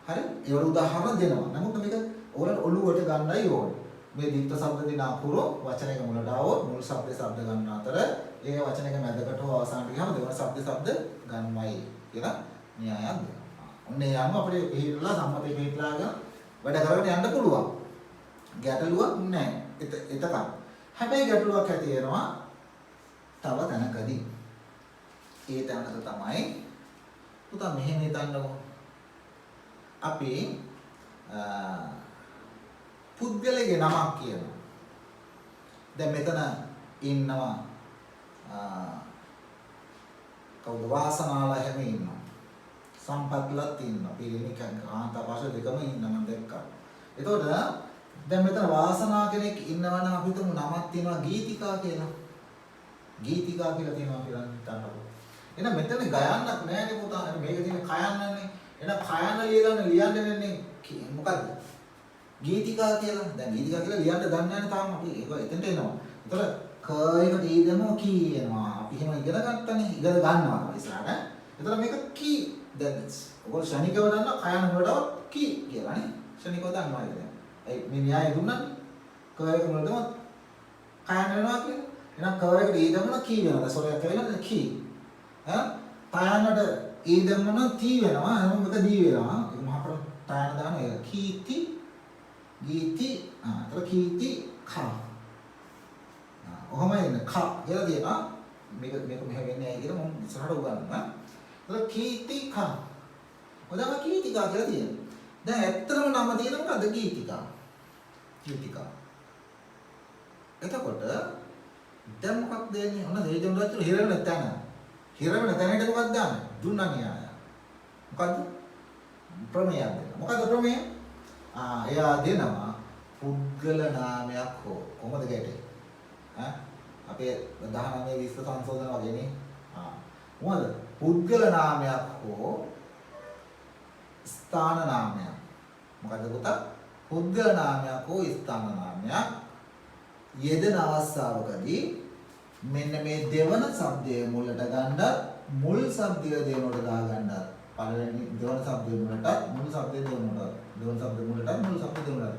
හරි? ඒවල උදාහරණ දෙනවා. නමුත් මේක ඔයාලා ඔළුවට ගන්නයි ඕනේ. මේ දිත්ත શબ્ද දින අකුරු වචනයක මුලට આવොත් මුල් શબ્දේ શબ્ද ගන්න අතර ඒ වචනයක මැදකට හෝ අවසානට ගියාම දෙවන શબ્දේ શબ્ද ගන්නවයි කියලා න්‍යායක් දෙනවා. ඔන්න ඒ අනුව අපිට පිළිහිලා සම්මතයේ පිළිහිලාගෙන වැඩ කරගෙන යන්න පුළුවන්. ගැටලුවක් නැහැ. එතකන්. හැබැයි ගැටලුවක් ඇති වෙනවා තව තැනකදී. ඒ තැනක තමයි පුතා මෙහෙම හිතන්නකො. අපි පුද්ගලගේ නමක් කියනවා. දැන් මෙතන ඉන්නවා කවුද? වාසනාල හැම ඉන්නවා. සම්පත්ලත් ඉන්නවා. පිළිමික කාන්තාපාස දෙකම ඉන්නවා මම දැක්කා. එතකොට දැන් මෙතන වාසනා කෙනෙක් ඉන්නවා නම් අපි තුමු නමක් තියෙනවා ගීතිකා කියලා. ගීතිකා කියලා තියෙනවා කියලා හිතන්නකො. එහෙනම් මෙතන ගයන්නක් නෑනේ පුතා. මේක තියෙන කයන්නනේ. එහෙනම් කයන්න ලියන්න මොකද්ද? ගීතිකා කියලා. දැන් ගීතිකා කියලා ලියන්න දන්නේ නැහැ තාම අපි. ඒක එතනට එනවා. ඒතර ක එකට ඊ දෙනවා කී එනවා. අපි එහෙම ඉගෙන ගන්නනේ. ඉගෙන ගන්නවා ඉස්සරහට. ඒතර මේක කී දැන් ඔයගොල්ලෝ ශනිකව දන්නවා කයන වලට කී කියලා නේ. ශනිකව දන්නවා ඒක දැන්. ඒ මේ න්‍යාය දුන්නානේ. ක එක වලටම කයන වෙනවා කියලා. එහෙනම් ක එකට ඊ දෙනවා කී වෙනවා. සොරයක් කියලා කී. තයන්නට ඊ දෙන්න තී වෙනවා. එහෙනම් මේක දී වෙනවා. ඒක මහා තයන්න දාන ඒක කීති ගීති අතර කීති කා ඔහොමයි ඉන්නේ කා කියලා තියෙනවා මේක මෙහෙම වෙන්නේ ඇයි කියලා මම ඉස්සරහට උගන්වනවා අතර කීති කා ඔතන කීතිකා කියලා තියෙනවා දැන් ඇත්තම නම තියෙන මොකද්ද කීතිකා එතකොට දැන් මොකක්ද දෙන්නේ ඔන්න දේජොන් රාජ්‍ය හිරවෙන තැනට මොකක්ද දාන්නේ දුන්නා න්‍යාය මොකද්ද ප්‍රමේයයක් දෙනවා මොකද්ද ප්‍රමේය එයා දෙනවා පුද්ගල නාමයක් හෝ කොහොමද ගැටේ අපේ 19 20 සංශෝධන වගේනේ මොකද පුද්ගල නාමයක් හෝ ස්ථාන නාමයක් මොකද්ද පුතා පුද්ගල නාමයක් හෝ ස්ථාන නාමයක් යෙදෙන අවස්ථාවකදී මෙන්න මේ දෙවන શબ્දයේ මුලට ගන්න මුල් શબ્දය දෙනකොට දා ගන්න පළවෙනි දෙවන શબ્දයේ මුලට මුල් શબ્දයේ දෙනකොට දෙවන શબ્ද මුලට මුල් શબ્ද දෙනකොට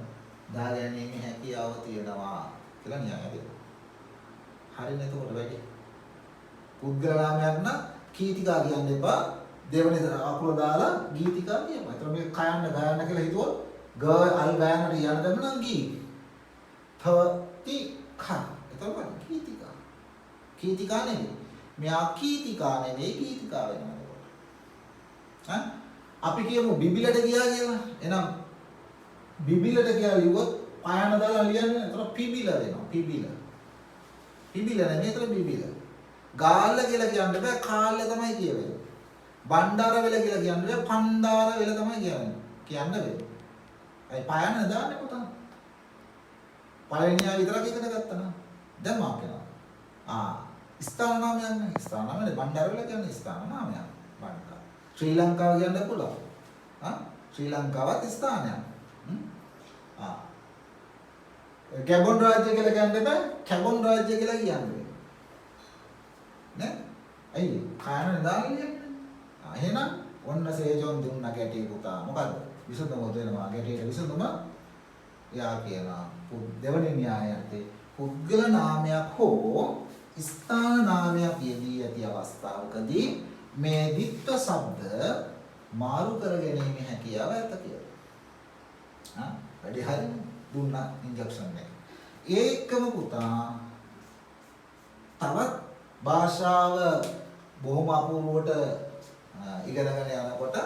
දා ගැනීමේ හැකියාව තියෙනවා කියලා න්‍යාය දෙනවා. හරිනේ එතකොට වැඩි. පුද්ගල නාමයක් නම් කීතිකා කියන්න එපා. දෙවෙනි අකුර දාලා ගීතිකා කියනවා. ඒතර මේක කයන්න ගයන්න කියලා හිතුවොත් ග අල් ගයන්නට යන දෙන්න නම් ගී. ති කා. එතකොට කීතිකා. කීතිකා නෙමෙයි. මෙයා කීතිකා නෙමෙයි ගීතිකා වෙනවා. අපි කියමු බිබිලට ගියා කියලා. එහෙනම් බිබිලට කියලා ලිව්වොත් පායන දාලා ලියන්නේ. එතන පිබිල වෙනවා. පිබිල නෙමෙයි එතන බිබිල. ගාල්ල කියලා කියන්න බෑ කාල්ල තමයි කියවෙන්නේ. බණ්ඩාර වෙල කියලා කියන්න බෑ පණ්ඩාර වෙල තමයි කියන්නේ. කියන්න වෙන්නේ. අයි පායන දාන්නේ පුතා. පළවෙනියා විතරක් ඉගෙන ගත්තා නම් දැන් මාක් වෙනවා. ස්ථාන නාමයක් නේ. ස්ථාන නාමනේ බණ්ඩාර වෙල කියන්නේ ස්ථාන නාමයක්. බණ්ඩාර. ශ්‍රී ලංකාව කියන්න පුළුවන්. ශ්‍රී ලංකාවත් ස්ථානයක්. ගැබොන් රාජ්‍ය කියලා කියන්න බෑ. කැබොන් රාජ්‍ය කියලා කියන්නේ. නේ? අයිය කායන දාන්නේ. එහෙනම් ඔන්න සේජොන් දුන්න ගැටේ පුතා. මොකද්ද? විසඳුම දෙනවා. ගැටේට විසඳුම යා කියනවා. දෙවනේ න්‍යායයන්තේ පුද්ගල නාමයක් හෝ ස්ථාන නාමයක් යෙදී ඇති අවස්ථාවකදී මේ ditth શબ્ද මාරු කර ගැනීමේ හැකියාව ඇත කියලා. වැඩි හරියන්නේ දුන්නා ඉන්ජෙක්ෂන් එක. ඒකම පුතා තවත් භාෂාව බොහොම අපූර්වට ඉගෙනගෙන යනකොට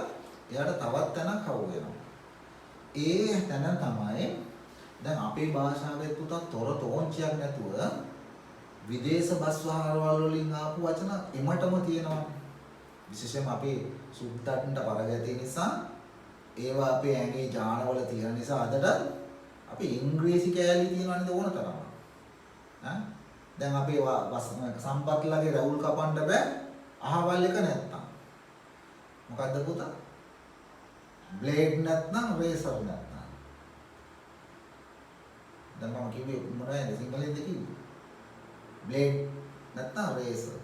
එයාට තවත් තැනක් හවු වෙනවා. ඒ තැන තමයි දැන් අපේ භාෂාවේ පුතා තොර තෝංචියක් නැතුව විදේශ බස් වහරවල් වලින් ආපු වචන එමටම තියෙනවා. විශේෂයෙන්ම අපේ සුද්දන්ට පරගැති නිසා ඒවා අපේ ඇඟේ ජානවල තියෙන නිසා අදට අපි ඉංග්‍රීසි කෑලි තියෙනවා නේද ඕන තරම්. දැන් අපේ සම්පත්ලගේ රවුල් කපන්න බෑ අහවල් එක නැත්තම්. මොකද්ද පුතා? බ්ලේඩ් නැත්නම් රේසර් නැත්නම්. දැන් මම කිව්වේ මොනවද සිංහලෙන්ද කිව්වේ? බ්ලේඩ් නැත්නම් රේසර්.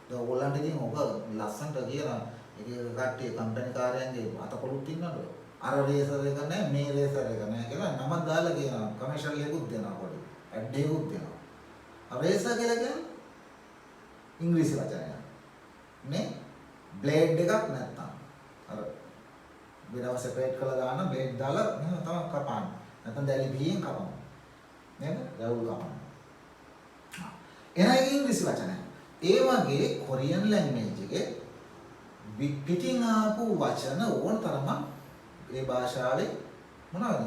දැන් ඕගොල්ලන්ට ඉතින් ඔබ ලස්සනට කියන එක කට්ටිය කම්පැනි කාර්යයන්ගේ අතකොළුත් ඉන්නවද? අර රේසර් එක නැහැ මේ රේසර් එක නැහැ කියලා නමක් දාලා කියනවා. කමර්ෂල් එකකුත් දෙනවා පොඩි. ඇඩ් එකකුත් දෙනවා. අර රේසර් කියලා කියන්නේ ඉංග්‍රීසි වචනයක්. නේ? බ්ලේඩ් එකක් නැත්තම් අර විරව සෙපරේට් කරලා දාන්න බ්ලේඩ් දාලා මෙහෙම තමයි කපන්නේ. නැත්නම් දැලි බියෙන් කපනවා. නේද? රවුල් කපනවා. එනයි ඉංග්‍රීසි වචනය. ඒ වගේ කොරියන් ලැන්ග්වේජ් එකේ පිටින් ආපු වචන ඕන තරම ඒ භාෂාවේ මොනවද?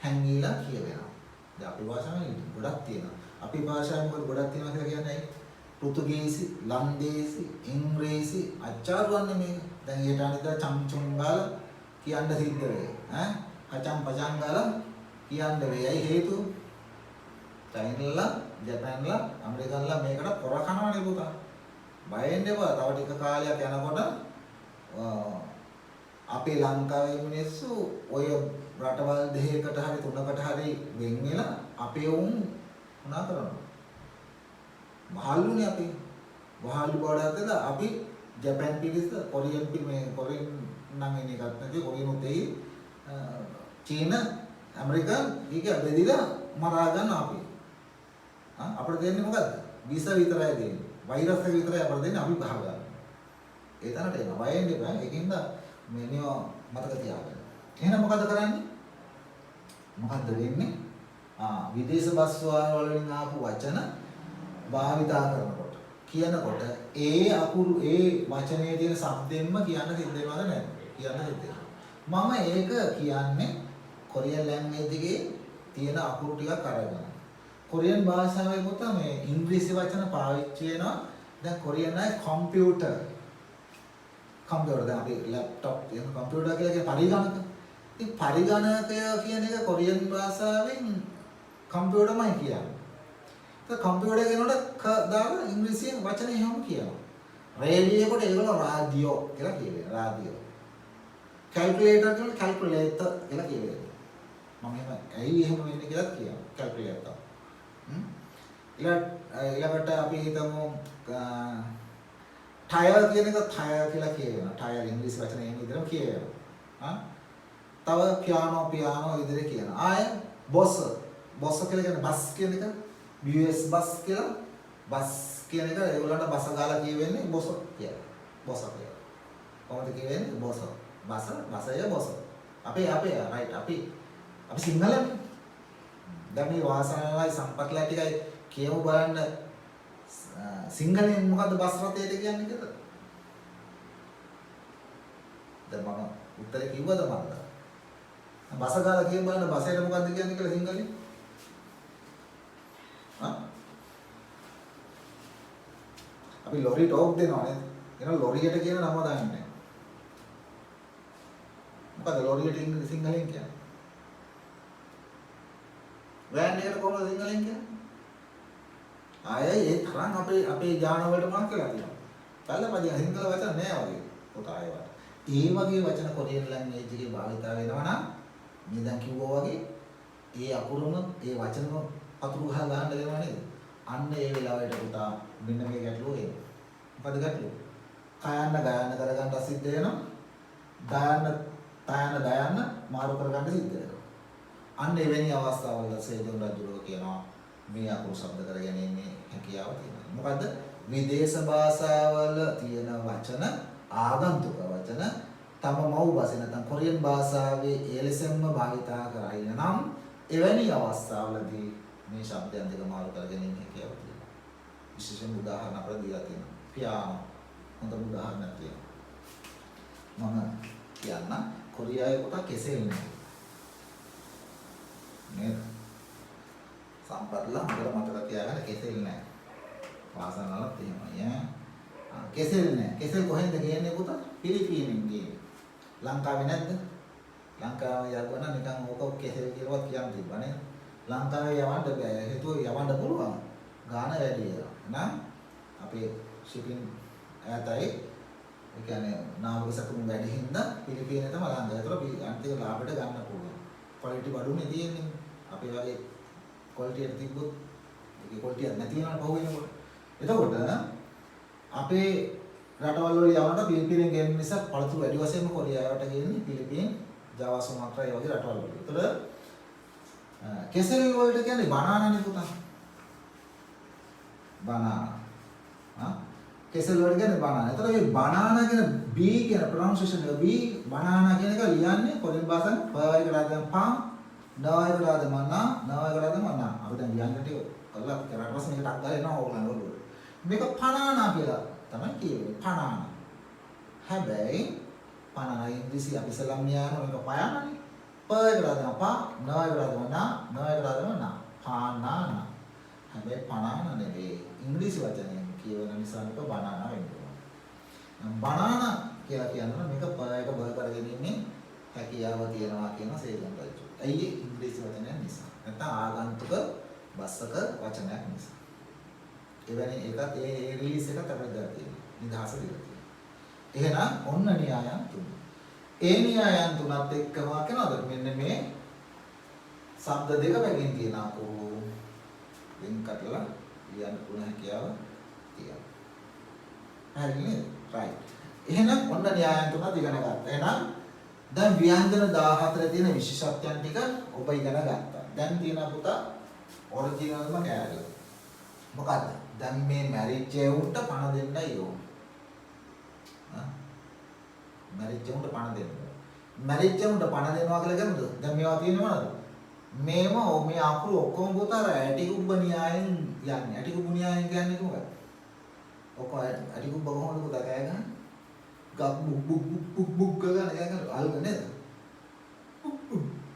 හැංගිලා කියවෙනවා. දැන් අපේ භාෂාවේ ගොඩක් තියෙනවා. අපේ භාෂාවේ මොකද ගොඩක් තියෙනවා කියලා කියන්නේ ඇයි? පෘතුගීසි, ලන්දේසි, ඉංග්‍රීසි අච්චාරුවන්නේ මේක. දැන් ඊට අනිත් චම්චුම් ගාලා කියන්න සිද්ධ වෙයි. කචම් පචම් ගාලා කියන්න වෙයි. ඇයි හේතුව? චයිනලා, ජපාන්ලා, ඇමරිකන්ලා මේකට පොර කනවනේ පුතා. බය වෙන්න එපා. තව ටික කාලයක් යනකොට අපේ ලංකාවේ මිනිස්සු ඔය රටවල් දෙකකට හරි තුනකට හරි වෙන් වෙලා අපේ උන් මොනා කරනවා? මහල්ලුනේ අපි. මහල්ලු බඩත් අපි ජපාන් පිරිස කොරියන් මේ කොරියන් නම් එන එකක් නැති කොරියන් උතේ චීන ඇමරිකා ඊක බෙදිලා මරා ගන්න අපි. අපිට දෙන්නේ මොකද්ද? විස විතරයි දෙන්නේ. වෛරස් එක විතරයි අපිට දෙන්නේ අපි බහ ගන්න. ඒ තරමට එනවා. බය වෙන්න එපා. ඒකින්ද මේනියෝ මතක තියාගන්න. එහෙනම් මොකද කරන්නේ? මොකද්ද වෙන්නේ? විදේශ බස් වලින් ආපු වචන භාවිතා කරනකොට කියනකොට ඒ අකුරු ඒ වචනේ තියෙන શબ્දෙන්ම කියන්න සිද්ධ වෙනවද නැද්ද? කියන්න සිද්ධ වෙනවා. මම ඒක කියන්නේ කොරියන් ලැන්ග්වේජ් එකේ තියෙන අකුරු ටිකක් අරගෙන. කොරියන් භාෂාවේ පොත මේ ඉංග්‍රීසි වචන පාවිච්චි වෙනවා. දැන් කොරියන් අය කම්පියුටර් දැන් අපි ලැප්ටොප් කියන කම්පියුටර් කියලා කියන පරිගණක. ඉතින් පරිගණකය කියන එක කොරියන් භාෂාවෙන් කම්පියුටර්මයි කියන්නේ. ඒ කම්පියුටර් කියනකොට ක දාලා ඉංග්‍රීසියෙන් වචන එහෙම කියනවා. රේඩියෝ කොට ඒගොල්ලෝ රාඩියෝ කියලා කියනවා. රාඩියෝ. කැල්කියුලේටර් කියනකොට කැල්කියුලේටර් කියලා කියනවා. මම එහෙම ඇයි එහෙම වෙන්නේ කියලා කියනවා. කැල්කියුලේටර්. ඊළඟට අපි හිතමු ටයර් කියන එක ටයර් කියලා කියනවා. ටයර් ඉංග්‍රීසි වචන එහෙම විදිහටම කියනවා. තව පියානෝ විදිහට කියනවා. ආය බොස් කියලා කියන්නේ බස් කියන එක. BS බස් කියලා බස් කියන එක ඒගොල්ලන්ට බස ගාලා කියවෙන්නේ බොස කියලා. බොස කියලා. කොහොමද කියවෙන්නේ? බොස. බසය බොස. අපේ රයිට් අපි සිංහලනේ. දැන් මේ වාසනාවයි සම්පත්ලා ටිකයි කියමු බලන්න සිංහලෙන් මොකද්ද බස් රථයට කියන්නේ කියලා? දැන් මම උත්තරේ කිව්වද මන්ද? බස ගාලා කියමු බලන්න බසයට මොකද්ද කියන්නේ කියලා සිංහලෙන්? අපි ලොරි ටෝක් දෙනවා නේද? එහෙනම් ලොරියට කියන නම දාන්නේ. මොකද ලොරියට සිංහලෙන් කියන්නේ? වෑන් එකට කොහොමද සිංහලෙන් කියන්නේ? ආයේ ඒ තරම් අපේ ඥාන වලට මොනවද කියලා තියෙනවා. පළපදිය සිංහල වචන නෑ වගේ පුතා ඒවට. ඒ වගේ වචන කොරියන් ලැන්ග්වේජ් එකේ භාවිතා වෙනවා නම් මේ දැන් කිව්වා වගේ ඒ අකුරුම ඒ වචනම අතුරු ගහලා දාන්න දෙනවා නේද? අන්න ඒ වෙලාවට පුතා මෙන්න මේ ගැටලුව එනවා. මොකද ගැටලුව? කයන්න ගයන්න කරගන්න සිද්ධ වෙනවා. දයන්න මාරු කරගන්න සිද්ධ වෙනවා. අන්න එවැනි අවස්ථාවල සේදුන් රජුරෝ කියනවා මේ අකුරු ශබ්ද කර ගැනීමේ හැකියාව තියෙනවා. මොකද විදේශ භාෂාවල තියෙන වචන ආගන්තුක වචන තම මව් භාෂාවේ නැත්නම් කොරියන් භාෂාවේ ඒ ලෙසම භාවිතා කරගෙන නම් එවැනි අවස්ථාවලදී මේ ශබ්දයන් දෙක මාරු කර ගැනීම හැකියාව තියෙනවා. විශේෂම උදාහරණ අපිට දීලා තියෙනවා. පියානෝ හොඳ උදාහරණයක් තියෙනවා. මම කියන්න කොරියාවේ කොට කෙසෙල් නේද? සම්පත්ලා හොඳට මතක තියාගන්න කෙසෙල් නැහැ. වාසනාවක් එහෙමයි ඈ. කෙසෙල් නැහැ. කෙසෙල් කොහෙන්ද ගේන්නේ පුතා? පිලිපීනෙන් ගේන්නේ. ලංකාවේ නැද්ද? ලංකාවේ යවන නිකන් ඕක කෙසෙල් කියලාවත් කියන්න තිබ්බා නේද? ලංකාවේ යවන්න බෑ. හේතුව යවන්න පුළුවන්. ගාන වැඩි වෙනවා. නම් අපේ shipping ඈතයි ඒ කියන්නේ නාමක සතුන් වැඩි හින්දා පිලිපීනේ තමයි ලංකාවේ. ඒතර අන්තිම ලාභයට ගන්න පුළුවන්. ක්වොලිටි බඩුනේ තියෙන්නේ. අපේ වගේ ක්වොලිටි එක තිබ්බොත් ඒකේ ක්වොලිටි එක නැති වෙනවා පහු වෙනකොට. එතකොට අපේ රටවල් වල යවන පිලිපීනෙන් ගේන නිසා පළතුරු වැඩි වශයෙන්ම කොරියාවට ගේන්නේ පිලිපීන්, ජාවා, සුමාත්‍රා ඒ වගේ රටවල් වල. ඒතර කෙසෙල් වලට කියන්නේ බනානානේ පුතා. බනානා. කෙසෙල් වලට කියන්නේ බනානා. ඒතර මේ බනානා කියන B කියන ප්‍රොනන්සියේෂන් එක B බනානා කියන එක ලියන්නේ කොරියන් භාෂාවෙන් පයකට ආදම් පා නායකට ආදම් මනා නායකට ආදම් මනා. අපි දැන් ලියන්න ටික කළා කරාට පස්සේ මේකට අක් ගාලා එනවා ඕගලන් වල. මේක පනානා කියලා තමයි කියන්නේ. පනානා. හැබැයි පනානා ඉංග්‍රීසි අපි ඉස්සලම් ලියන මේක පයානානේ. පයකට ආදම් පා නායකට ආදම් මනා නායකට ආදම් මනා. පනානා. හැබැයි පනානා නෙවෙයි ඉංග්‍රීසි වචනයෙන් කියවන නිසා මේක බනානා වෙනවා. බනානා කියලා කියනවා මේක පයක බල කරගෙන ඉන්නේ හැකියාව තියනවා කියන සේලම් රජු. ඇයි ඉංග්‍රීසි වචනයක් නිසා. නැත්නම් ආගන්තුක බස්සක වචනයක් නිසා. එවැනි එකක් ඒ රිලීස් එකත් අපිට දාලා තියෙනවා. නිදහස දීලා තියෙනවා. එහෙනම් ඔන්න න්‍යායයන් තුන. ඒ න්‍යායයන් තුනත් එක්කම කරනවද මෙන්න මේ ශබ්ද දෙක බැගින් තියෙන අකුරු වෙන් කටලා ලියන්න පුළුවන් හැකියාව තියෙනවා. හරි නේද? right. එහෙනම් ඔන්න න්‍යායයන් තුනක් ඉගෙන ගත්තා. එහෙනම් දැන් ව්‍යංජන 14 තියෙන විශේෂත්වයන් ටික ඔබ ඉගෙන ගත්තා. දැන් තියෙන පුතා ඔරිජිනල්ම කෑල්ල. මොකද්ද? දැන් මේ මැරිච්ච උන්ට පණ දෙන්නයි ඕන. මැරිච්ච උන්ට පණ දෙන්න. මැරිච්ච උන්ට පණ දෙනවා කියලා කියනද? දැන් මේවා තියෙන්නේ මොනවද? මේව මේ අකුරු ඔක්කොම පුතා ඇටිකුබ්බ න්‍යායෙන් යන්නේ. ඇටිකුබ්බ න්‍යායෙන් කියන්නේ කොහොමද? ඔක්කොම ඇටිකුබ්බ කොහොමද පුතා කෑ ගන්න? ගක් බුක් බුක් බුක් බුක් ගන්න ගන්න අල්ග නේද?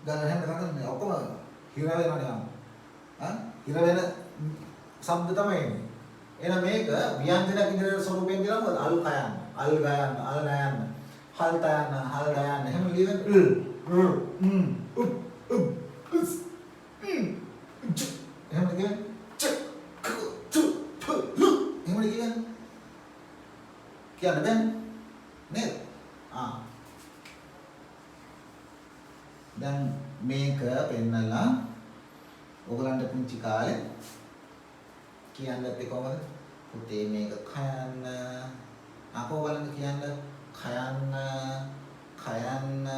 ගන්න හැම කරන්නේ ඔක්කොම හිර වෙනවනේ යන්න. හිර වෙන ශබ්ද තමයි එන්නේ. එහෙනම් මේක ව්‍යංජනයක් ඉදිරියට ස්වරූපයෙන් දෙනවා මොකද? අල් කයන්න, අල් ගයන්න, අල් නයන්න, හල් තයන්න, හල් ගයන්න. එහෙම ලියන එහෙම කියන්නේ එහෙම කියන්නේ කියන්න බෑ නේද? දැන් මේක පෙන්නලා ඔයගලන්ට පුංචි කාලේ කියන්නත් කොහමද? පුතේ මේක කයන්න. අකෝ බලන්න කියන්න කයන්න කයන්න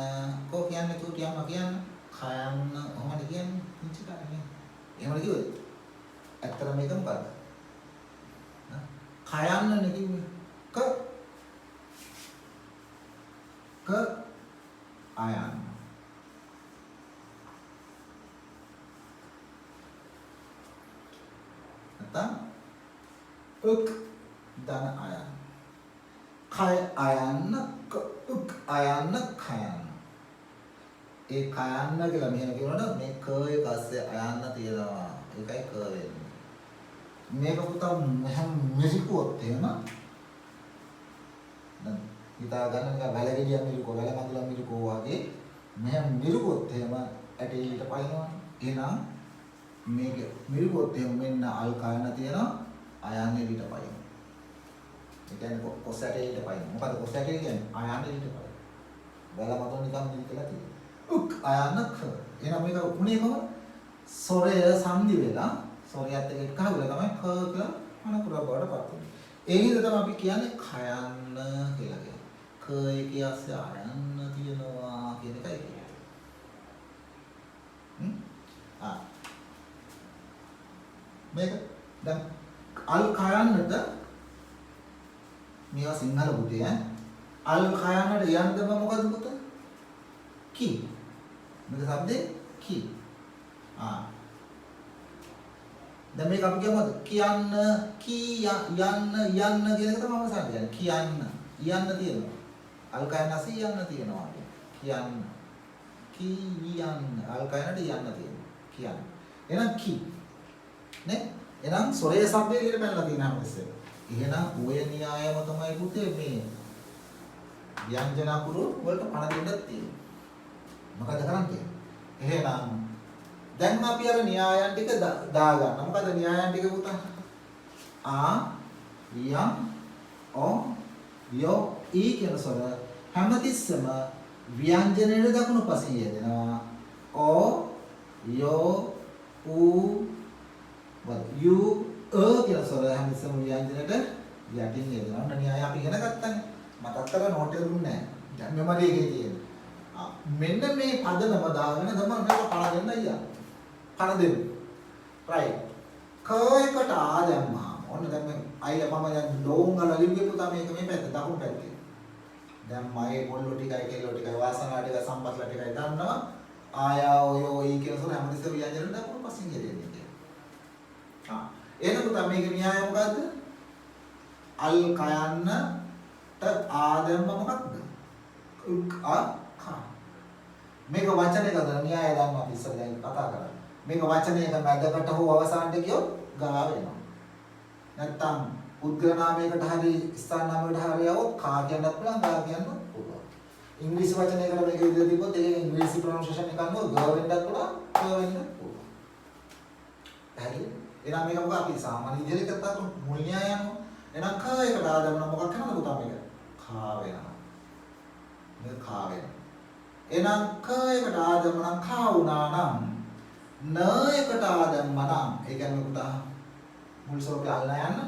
කෝ කියන්නේ තුටියම කියන්න කයන්න කොහොමද කියන්නේ පුංචි කාලේ. එහෙමද කිව්වද? ඇත්තට මේක මොකද්ද? කයන්න නේ කිව්වේ. අයන්න. නැත්නම් උක් දන අයන්න. කය අයන්න උක් අයන්න කයන්න. ඒ කයන්න කියලා මෙහෙම කියනොත් මේ ක එක අස්සේ අයන්න තියනවා. ඒකයි ක වෙන්නේ. මේක පුතා මෙහෙම මිරිකුවොත් එහෙම දැන් හිතා ගන්න නිකන් වැලගෙඩියක් මිරිකෝ වැල මඟුලක් මිරිකෝ වගේ මෙහෙම මිරිකුවොත් එහෙම ඇටේලිට පයින්නවා. එහෙනම් මේක මිරිකුවොත් එහෙම මෙන්න අල් කයන්න තියනවා අයන්න එලිට පයින්නවා. ඒ කියන්නේ කොස් ඇටේලිට පයින්නවා. මොකද කොස් ඇටේ කියන්නේ අයන්න එලිට පයින්නවා. වැල මඟුල නිකන් මිරිකලා තියෙනවා. උක් අයන්න ක. එහෙනම් මේක උනේ කොහොමද? සොරය සංදි වෙලා සොරයත් එක්ක එකහ වෙලා තමයි ක කියලා අනකුරා බවට පත් වෙන්නේ. ඒ හින්දා තමයි අපි කියන්නේ කයන්න කියලා කියන්නේ. ක එකේ ASCII අයන්න තියනවා කියන එකයි කියන්නේ. මේක දැන් අල් කයන්නට මේවා සිංහල පුතේ ඈ අල් කයන්නට යන්නම මොකද පුතේ? කී. මේක શબ્දේ කී. දැන් මේක අපි කියමුද කියන්න කී යන්න කියන එක තමයි අවසාන කියන්නේ කියන්න යන්න තියෙනවා අල් කයන්න ASCII යන්න තියෙනවා කියන්න කී යන්න අල් කයන්නට යන්න තියෙනවා කියන්න එහෙනම් කී නේ එහෙනම් සොරේ શબ્දේ විතර පැනලා තියෙනවා හැමතිස්සෙම එහෙනම් ඔය න්‍යායම තමයි පුතේ මේ ව්‍යංජන අකුරු වලට පණ දෙන්නත් තියෙන්නේ මොකද කරන්නේ එහෙනම් දැන් අපි අර න්‍යායන් ටික දාගන්න. මොකද න්‍යායන් ටික පුතා? යම් යෝ ඊ කියන ස්වර හැමතිස්සම ව්‍යංජනයේ දකුණු පසින් යෙදෙනවා. යෝ යු කියන ස්වර හැමතිස්සම ව්‍යංජනයට යටින් යෙදෙනවා. ඔන්න න්‍යාය අපි ඉගෙන ගත්තානේ. මතක් කරලා නෝට් එක දුන්නේ නැහැ. දැන් මෙමරි එකේ තියෙන. මෙන්න මේ පදනම දාගෙන තමයි මේක පණ දෙන්න යන්නේ. පණ දෙන්න. right. ක එකට ආ දැම්මා. ඔන්න දැන් මේ අයියා මම දැන් ලෝන් වල ලිව්වේ පුතා මේක මේ පැත්ත දකුණු පැත්තේ. දැන් මගේ පොල්ලෝ ටිකයි කෙල්ලෝ ටිකයි වාසනාව ටිකයි සම්පත්ලා ටිකයි ගන්නවා. ආයා ඔය ඔයි කියන සෝන හැමතිස්සෙම ව්‍යංජන දකුණු පස්සෙන් ගෙදෙන්නේ. එහෙනම් පුතා මේකේ න්‍යාය මොකද්ද? අල් කයන්නට ආ දැම්ම මොකක්ද? මේක වචනයකද න්‍යාය ධර්ම අපි ඉස්සර දැන් කතා කරා. මේක වචනයක මැදකට හෝ අවසානට ගියොත් ගා වෙනවා. නැත්තම් උද්ග්‍ර නාමයකට හරි ස්ථාන නාමයකට හරි આવොත් කා කියන්නත් පුළුවන් ගා කියන්නත් පුළුවන්. ඉංග්‍රීසි වචනයකට මේක විදිහට තිබ්බොත් ඒක ඉංග්‍රීසි ප්‍රොනන්සියේෂන් එක අනුව ග වෙන්නත් පුළුවන් ක වෙන්නත් පුළුවන්. හරි. එහෙනම් මේක මොකක්ද අපි සාමාන්‍ය විදිහට කතා කරමු මුල් න්‍යාය යනවා. එහෙනම් ක එකට ආදමන මොකක් වෙනවද පුතා මේක? කා වෙනවා. මේක කා වෙනවා. එහෙනම් ක එකට ආදමන කා වුණා නම් න එකට ආදමන ඒ කියන්නේ පුතා මුල් ස්වරූපය අල්ලා යන්න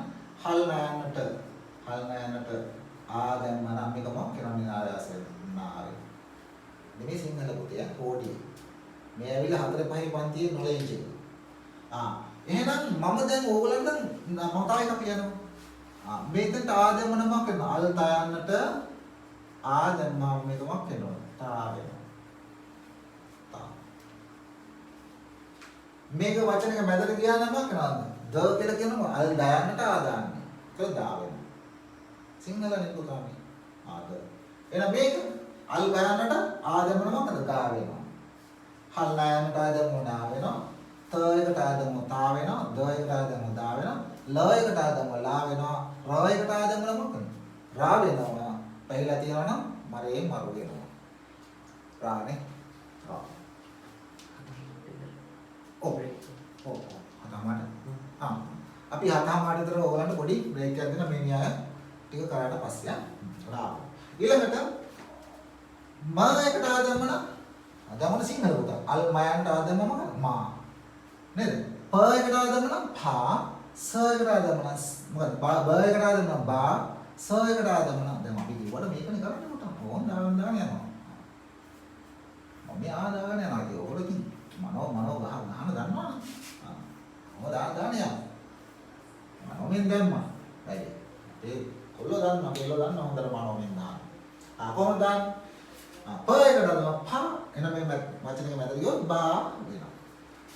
හල් නයන්නට ආදමන මේක මොකක් කරන්නේ ආයාසයෙන් නාවේ. මේ සිංහල පුතේ කෝඩි. මේ ඇවිල්ලා 4 5 පන්තියේ නොලෙන්ජ් එක. එහෙනම් මම දැන් ඕගලන්ට මම තව එකක් කියනවා. මේකට ආදමනමක් කරනවා. අල් තයන්නට ආදමම මේකමක් කරනවා. තා වෙනවා. තා. මේක වචනයක මැදට ගියා නම් මොකක්ද? ද කියලා කියනවා අල් දයන්නට ආදාන්නේ. ඒක දා වෙනවා. සිංහලනේ පුතා මේ. ආද. එහෙනම් මේක අල් ගයන්නට ආදමන මොකද? දා වෙනවා. හල් නයන්නට ආදමන නා වෙනවා. ත එකට ආදමන තා වෙනවා. ද එකට ආදමන දා වෙනවා. ල එකට ආදමන ලා වෙනවා. ර එකට ආදමන මොකද? රා වෙනවා. पहिला තියෙනවා නම් මරේ මරු වෙනවා. රානේ. රා. හතමාට. අපි හතමාට විතර ඕගලන්ට පොඩි බ්‍රේක් එකක් දෙන්න මේ න්‍යාය ටික කරාට පස්සේ රා. ඊළඟට ම එකට ආදමන ආදමන සිංහල පුතා. අල් මයන්ට ආදමන මොකක්ද? මා. නේද? ප එකට ආදමන පා. ස එකට ආදමන මොකද? බ එකට ආදමන බා. ස එකට ආදමන දැන් අපි කිව්වට මේකනේ කරන්නේ පුතා. ඕන් දාගෙන යනවා. මම ආදාගෙන යනවා කිය. ඔකට ඉතින් මනෝ ගහන දන්නවනේ. මම දාගෙන යනවා. මනෝෙන් දැම්මා. වැඩි. ඒ කොල්ලෝ දන්නවා කෙල්ලෝ දන්නවා හොඳට මනෝෙන් දාන්න. කොහොමද දාන්නේ? ප එකට ආදමන පා. එන මේ වචනයක මැද ගියොත් බා වෙනවා.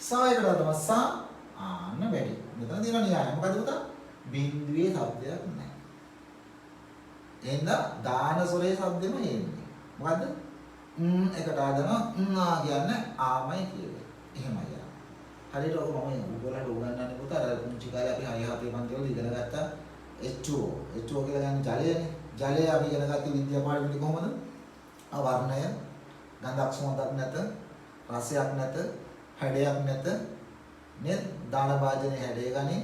ස එකට ආදමන සා. ආන්න වැඩි. මෙතන තියෙන න්‍යාය මොකද පුතා? බින්දුවේ શબ્දයක් නැහැ. එහෙනම් දාන සොරේ શબ્දෙම එන්නේ. මොකද්ද? එකට ආදම ආ කියන්නේ ආමයි කියවේ. එහෙමයි යනවා. හරියට ඔක මම උගලන්ට උගන්වන්නේ පුතා අර පුංචි කාලේ අපි 6 7 පන්ති වල ඉගෙන ගත්ත H2O. H2O කියලා කියන්නේ ජලයනේ. ජලය අපි ඉගෙන ගත්තේ විද්‍යා පාඩමේදී කොහොමද? වර්ණය, ගන්ධක් සුවඳක් නැත, රසයක් නැත, හැඩයක් නැත. නේද? දාන වාජනේ හැඩය ගන්නේ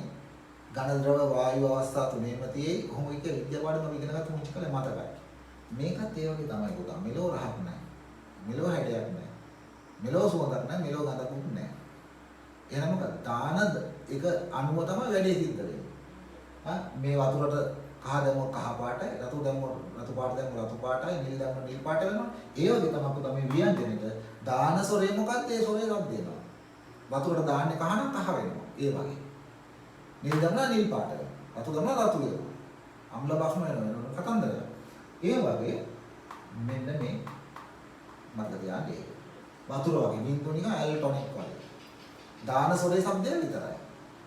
ඝන ද්‍රව වායු අවස්ථා තුනේම තියෙයි. කොහොම එක විද්‍යා පාඩම අපි ඉගෙන ගත්ත පුංචි කාලේ මතකයි. මේකත් ඒ වගේ තමයි පුතා. මෙලෝ රහක් නැහැ. මෙලෝ හැඩයක් නැහැ. මෙලෝ සුවඳක් නැහැ. මෙලෝ ගඳකුත් නැහැ. එහෙනම් මොකද? දානද එක අණුව තමයි වැඩේ සිද්ධ වෙන්නේ. මේ වතුරට කහ දැම්මොත් කහ පාටයි, රතු දැම්මොත් රතු පාට දැම්මොත් රතු පාටයි, නිල් දැම්මොත් නිල් පාට වෙනවා. ඒ වගේ තමයි පුතා මේ ව්‍යංජනෙට දාන සොරේ මොකක්ද? ඒ සොරේ රත් දෙනවා. වතුරට දාන්නේ කහ නම් කහ වෙනවා. ඒ වගේ. නිල් දැම්මා නිල් පාට වෙනවා. රතු දැම්මා රතු වෙනවා. අම්ල බස්ම වෙනවා. කතන්දරය. ඒ වගේ මෙන්න මේ මතක තියාගන්න. වතුර වගේ බින්දුව නිකන් ඇල්ටොනික් වගේ. දාන සොරේ શબ્දය විතරයි.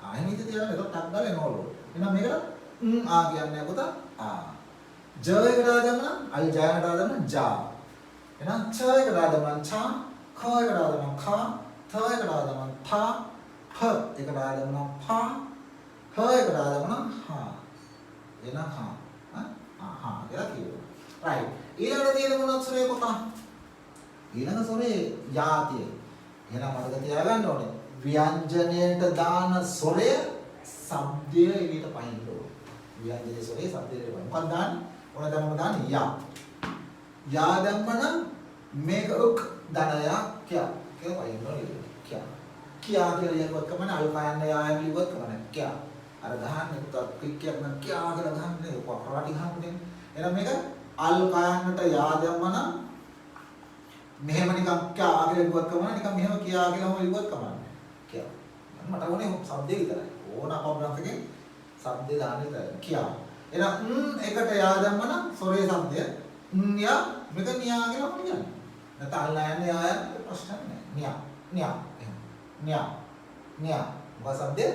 ආයෙත් ඉතින් තියාගන්න ඒක ටක් ගාලා එනවලු. එහෙනම් මේකට ආ කියන්නේ පුතා ආ. ජ එකට ආදමන අල් ජයකට ආදමන ජා. එහෙනම් ච එකට ආදමන ඡා, ඛ එකට ආදමන khා, ථ එකට ආදමන ථා, හ එකට ආදමන phා, හ එකට ආදමන හා. එහෙනම් හා. හා කියලා කියනවා. right. ඊළඟට තියෙන මොනක් සොරේ පුතා? ඊළඟ සොරේ යාතිය. එහෙනම් මතක තියාගන්න ඕනේ. ව්‍යංජනයට දාන සොරය શબ્දය එළියට පහින්න ඕනේ. ව්‍යංජනයේ සොරේ શબ્දයට පහින්න. මොකක්ද දාන්නේ? ඕන දැම්මම දාන්නේ යා. යා දැම්මනම් මේක උක් ධනයා කියා. කියලා පහින්න ඕනේ. කියා. කියා කියලා යනකොට කමන අල්පයන් යායන් ලිව්වත් කමන කියා. අර ගහන්නේ පුතා ක්‍රිකට් නම් කියා කියලා ගහන්නේ කොහොමද ගහන්නේ? එහෙනම් මේක අල්පයන්ට යා දැම්මනම් මෙහෙම නිකන් කියා කියලා ලිව්වත් කමන නිකන් මෙහෙම කියා කියලාම ලිව්වත් කමන. කියා. මට ඕනේ શબ્දේ විතරයි. ඕන අපබ්‍රන්තකේ શબ્දේ දාන්න විතරයි. කියා. එහෙනම් එකට යා දැම්මනම් සොරේ શબ્දය න්‍යා මේක න්‍යා කියලා මොකද කියන්නේ? නැත්නම් අල්ලා යන්නේ ආය ප්‍රශ්න නැහැ. න්‍යා. න්‍යා. න්‍යා. න්‍යා. මොකද શબ્දේ?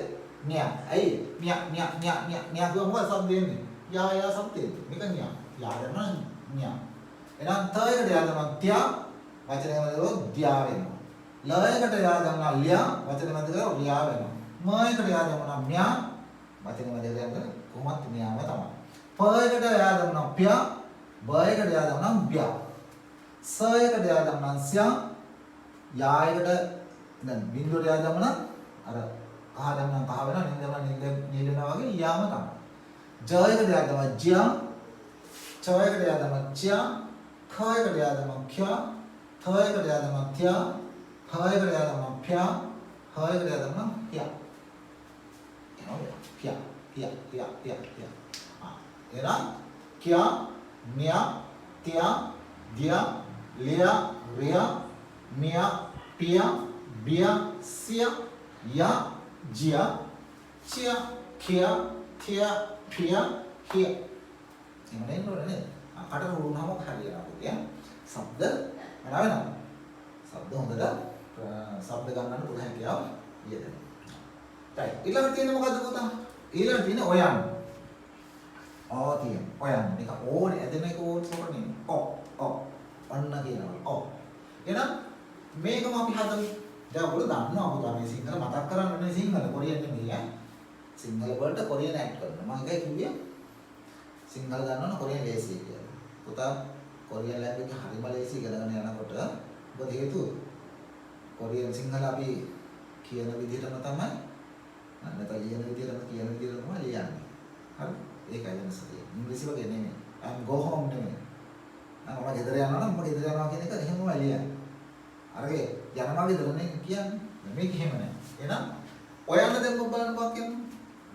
න්‍යා. ඇයි? න්‍යා කියව මොකද શબ્දේ එන්නේ? යා શબ્දේ. මේක න්‍යා. යා දැම්මනම් න්‍යා. එහෙනම් ත එකට යා දැම්මනම් ත්‍යා වචනය වලදී ධ්‍යා වෙනවා. ල එකට යා දැම්මනම් ල්‍යා වචනය වලදී ල්‍යා වෙනවා. ම එකට යා දැම්මනම් ම්‍යා වචනය වලදී දැම්මම කොහොමත් ම්‍යාම තමයි. ප එකට යා දැම්මනම් ප්‍යා බ එකට යා දැම්මනම් බ්‍යා. ස එකට යා දැම්මනම් ස්‍යා යා එකට දැන් බින්දුවට යා දැම්මනම් අර කහ දැම්මම කහ වෙනවා නිල් දැම්මම නිල් වෙනවා වගේ යාම තමයි. ජයකට යා තමයි ජ්‍යා චයකට යා තමයි ච්‍යා khයකට යා තමයි ක්‍යා thයකට යා තමයි ත්‍යා phයකට යා තමයි ph්‍යා හයකට යා තමයි ක්‍යා එනවා ක්‍යා ක්‍යා ක්‍යා ක්‍යා ක්‍යා එනවා ක්‍යා න්‍යා ත්‍යා දියා ලියා රියා මියා පියා බියා සියා යා ජියා චියා කියා තියා පියා කියා එහෙම නෙන්නෝනේ නේද? අකට වුණාම හරියනවා පුතියා. ශබ්ද මොනවා වෙනවද? ශබ්ද හොඳට ශබ්ද ගන්නන්න පුළුවන් හැකියාව යෙදෙනවා. right. ඊළඟට තියෙන්නේ මොකද්ද පුතා? ඊළඟට තියෙන්නේ ඔයන්. ඕ තියෙන. ඔයන්. මේක ඕනේ ඇදෙන එක ඕනේ සෝරන්නේ. ඔන්න කියනවා. එහෙනම් මේකම අපි හදමු. දැන් ඔයගොල්ලෝ දන්නවා පුතා මේ සිංහල මතක් කරගන්න ඕනේ සිංහල කොරියන් නෙමෙයි ඈ. සිංහල වලට කොරියන් ඇඩ් කරනවා. මම ඒකයි කිව්වේ සිංහල දන්නවනේ කොරියන් ලේසි කියලා. පුතා කොරියන් ලැන්ග්වේජ් හරිම ලේසි ඉගෙනගෙන යනකොට මොකද හේතුව? කොරියන් සිංහල අපි කියන විදිහටම තමයි නැත්නම් ලියන විදිහටම කියන විදිහටම තමයි ලියන්නේ. හරි? ඒකයි වෙනස තියෙන්නේ. ඉංග්‍රීසි වගේ නෙමෙයි. I'm go home නෙමෙයි. මම ගෙදර යනවා නම් මම ගෙදර යනවා කියන එක එහෙමම ලියන්නේ. අරගේ යනවා ගෙදරනේ කියන්නේ. මේක එහෙම නෑ. එහෙනම් ඔයන්න දැන් ඔබ බලන්නකෝ කියමු.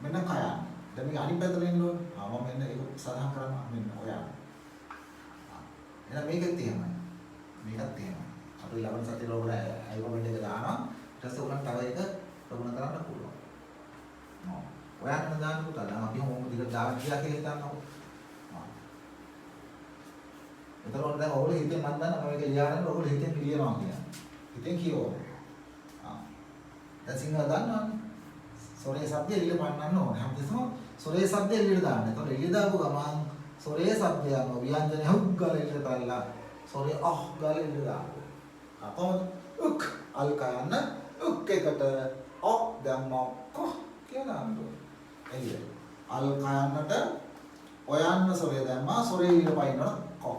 මෙන්න කයන්න. දැන් මේක අනිත් පැත්තට එන්න ඕනේ. මම මෙන්න ඒක සඳහන් කරනවා මෙන්න ඔයන්න. එහෙනම් මේකත් එහෙමයි. මේකත් එහෙමයි. අපි ළමන සතිය වල අයිකමෙන්ට් එක දානවා. ඊට පස්සේ උගලන් තව එක ප්‍රගුණ කරන්න පුළුවන්. ඔයන්න දාන්න පුතා. දැන් අපි මොකද දිගට දාන්න කියලා හිතන්නකො. එතකොට දැන් ඔයගොල්ලෝ හිතෙන් මම දන්නවා මම මේක ලියාගෙන ඔයගොල්ලෝ හිතෙන් ලියනවා කියන්නේ. හිතෙන් කියවනවා. දැන් සිංහල දන්නවනේ. සොරේ શબ્දය එළියට පන්නන්න ඕනේ. හැමතිස්සම සොරේ શબ્දය එළියට දාන්න. එතකොට එළිය දාපු ගමන් සොරේ શબ્දය යනවා. ව්‍යංජනේ හුක් ගාලා එළියට දාලා සොරේ ගාලා එළියට දානවා. කොහොමද? උක් අල් කයන්න උක් එකට දැම්ම කො කියලා අන්තෝ. එළිය. අල් කයන්නට ඔයන්න සොරේ දැම්මා සොරේ එළියට පයින්නවා කො.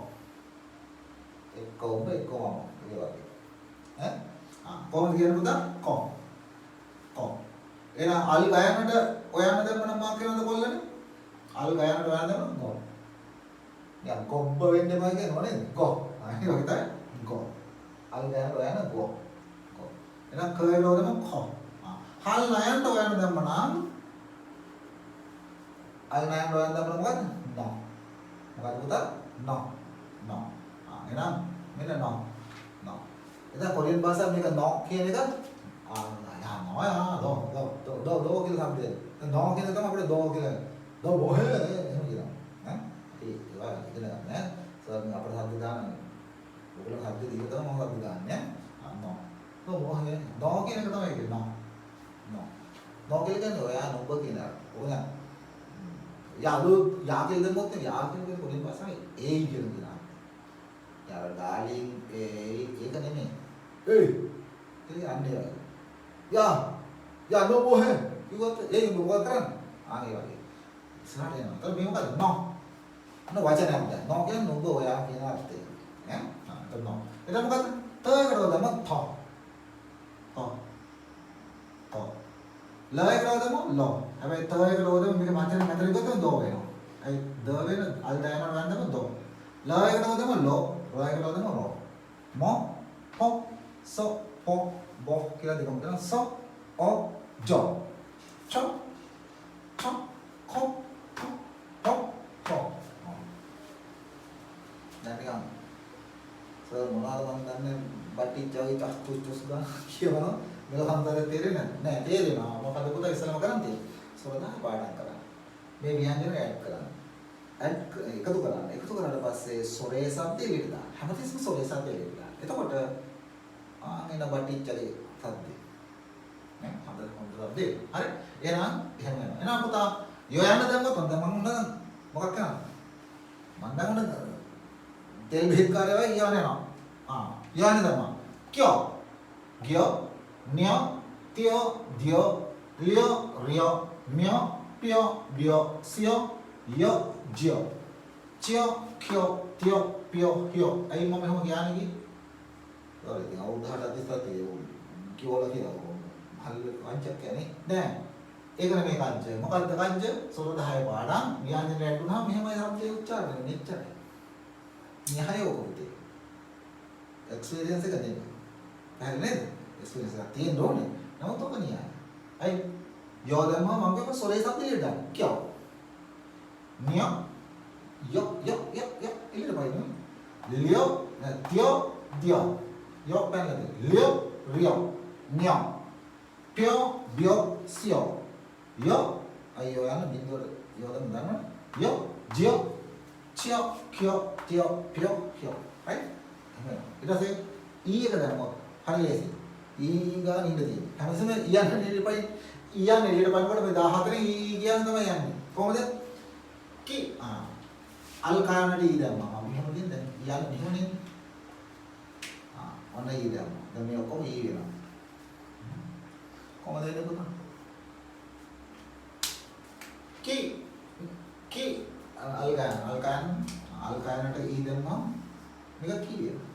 එක්කම ඒ වගේ. ඈ? කොහොමද කියන්නේ පුතා? කො. එහෙනම් අල් ගයන්නට ඔයන්න දැම්ම නම් මම කියනද කොල්ලනේ? අල් ගයන්නට ඔයන්න දැම්ම ගෝ. දැන් කොබ්බ වෙන්න එපා කියනවා නේද? ගෝ. අනේ වගේ තමයි ගෝ. අල් ගයන්නට ඔයන්න ගෝ. එහෙනම් කයරෝ දැම්ම කො. හල් නයන්ට ඔයන්න දැම්ම නම් අල් නයන්ට ඔයන්න දැම්ම මොකද? නෝ. මොකද පුතා? නෝ. එහෙනම් මෙන්න නෝ. එතන කොරියන් භාෂාවේ මේක නෝ කියන එක දෝ කියලා සම්පදේ. නෝ කියන තමයි අපිට දෝ කියලා. දෝ බොහේ එහෙම කියනවා. ඈ? ඒවා ඉගෙන ගන්න ඈ. සර් අපේ શબ્ද දාන්නේ. ඔයගොල්ලෝ શબ્ද දීලා තමයි මම શબ્ද දාන්නේ ඈ. නෝ. දෝ බොහේ. නෝ කියන එක තමයි කියන්නේ. නෝ කියන්නේ ඔයා නුඹ කියනවා. ඕන. යා කියලා දෙන්නොත් යා කියන කොරියන් භාෂාවේ ඒ කියනවා. යා ඩාලින් ඒක නෙමෙයි. ඒ අන්නේ යා නෝ බොහේ. ඉවත් ඒ මොකද කරන්නේ? ආගේ වගේ. ඉස්සරහට යනවා. ඒතර මේ මොකද? නෝ. අන්න වචනයක් දැන්. නෝ කියන්නේ නුඹ ඔයා කියන අර්ථය. ඈ? ඒතර නෝ. එතන මොකද? තයකට දම තෝ. ලයකට දම ලෝ. හැබැයි තයකට දම මේක මැදට ගත්තොත් දෝ වෙනවා. ඒ ද වෙන අල් දායම වන්දම දෝ. ලයකට දම ලෝ. රයකට දම රෝ. මො පො සො පො බො කියලා දෙකම කරනවා. සො ඔ ජෝ. චො චො කො කො කො. දැන් නිකන් සර් මොනවාද මම දන්නේ බටිච්චවයි තස්තුස් ගන්න කියවනවා. මේක හන්දරේ තේරෙන්නේ නැහැ. තේරෙනවා. මොකද පුතා ඉස්සලම කරන්නේ? සෝදා පාඩම් කරා. මේ ව්‍යංජන ඇඩ් කරන්න. එකතු කරන්න. එකතු කරාට පස්සේ සොරේ શબ્දේ එළියට දාන්න. හැමතිස්සෙම සොරේ શબ્දේ එළියට දාන්න. එතකොට එන බටිච්චලේ શબ્දේ. නේ? හොඳ શબ્දේ. හරි. එහෙනම් එහෙම වෙනවා. එහෙනම් පුතා යොයන්න දැම්මොත් මම මොකක් කරන්නේ? මම දැන් තෙල් බෙහෙත්කාරයව යවනවා. යවන්න දැම්මා. කියෝ. ගියෝ न्यो त्यो दियो लियो रियो म्यो पियो बियो सियो यो जियो चियो क्यो त्यो पियो हियो आई मम्मी हो ज्ञान की और ये उदाहरण दिसता है वो क्यों लगे ना හල්ල කංචක් කියන්නේ නෑ. ඒක නෙමෙයි කංච. මොකද්ද කංච? සොර 10 පාඩම් ව්‍යංජන රැඳුනහම මෙහෙමයි શબ્දේ උච්චාරණය වෙන්නේ. එච්චරයි. න්‍යාය ඔක පුතේ. එක්ස්පීරියන්ස් එක දෙන්න. හරි නේද? එක්ස්පීරියන්ස් එක තියෙන්න ඕනේ. නමුත් ඔක න්‍යාය. අයි යෝ දැම්මම මම කියපුවා සොරේ શબ્දේ දාන්න. කියව. නිය yo ඉල්ල බලන්න. ලියෝ තියෝ දියෝ yo පැනලද ලියෝ රියෝ නියෝ පියෝ බියෝ සියෝ yo අයියෝ යන බින්දුවට යොදන්න ගන්නවා. yo ජියෝ චියෝ කියෝ තියෝ පියෝ කියෝ right ඊට පස්සේ ඊ එක දැම්මොත් හරි ලේසි. ඊ ගාන ඉන්න තියෙන්නේ. හැමසෙම යන්න නිරපයි යන්නේ ඊට බලනකොට මේ 14 ඊ කියන තමයි යන්නේ. කොහොමද? කි අල්කානට ඊ දැම්මා. මම මෙහෙම කියන දැන් යන්න මෙහෙමනේ. ඔන්න ඊ දැම්මා. දැන් මේ ඔක්කොම ඊ වෙනවා. කොහොමද එන්නේ පුතා? කි අල්කානට ඊ දැම්මා. මේක කි වෙනවා.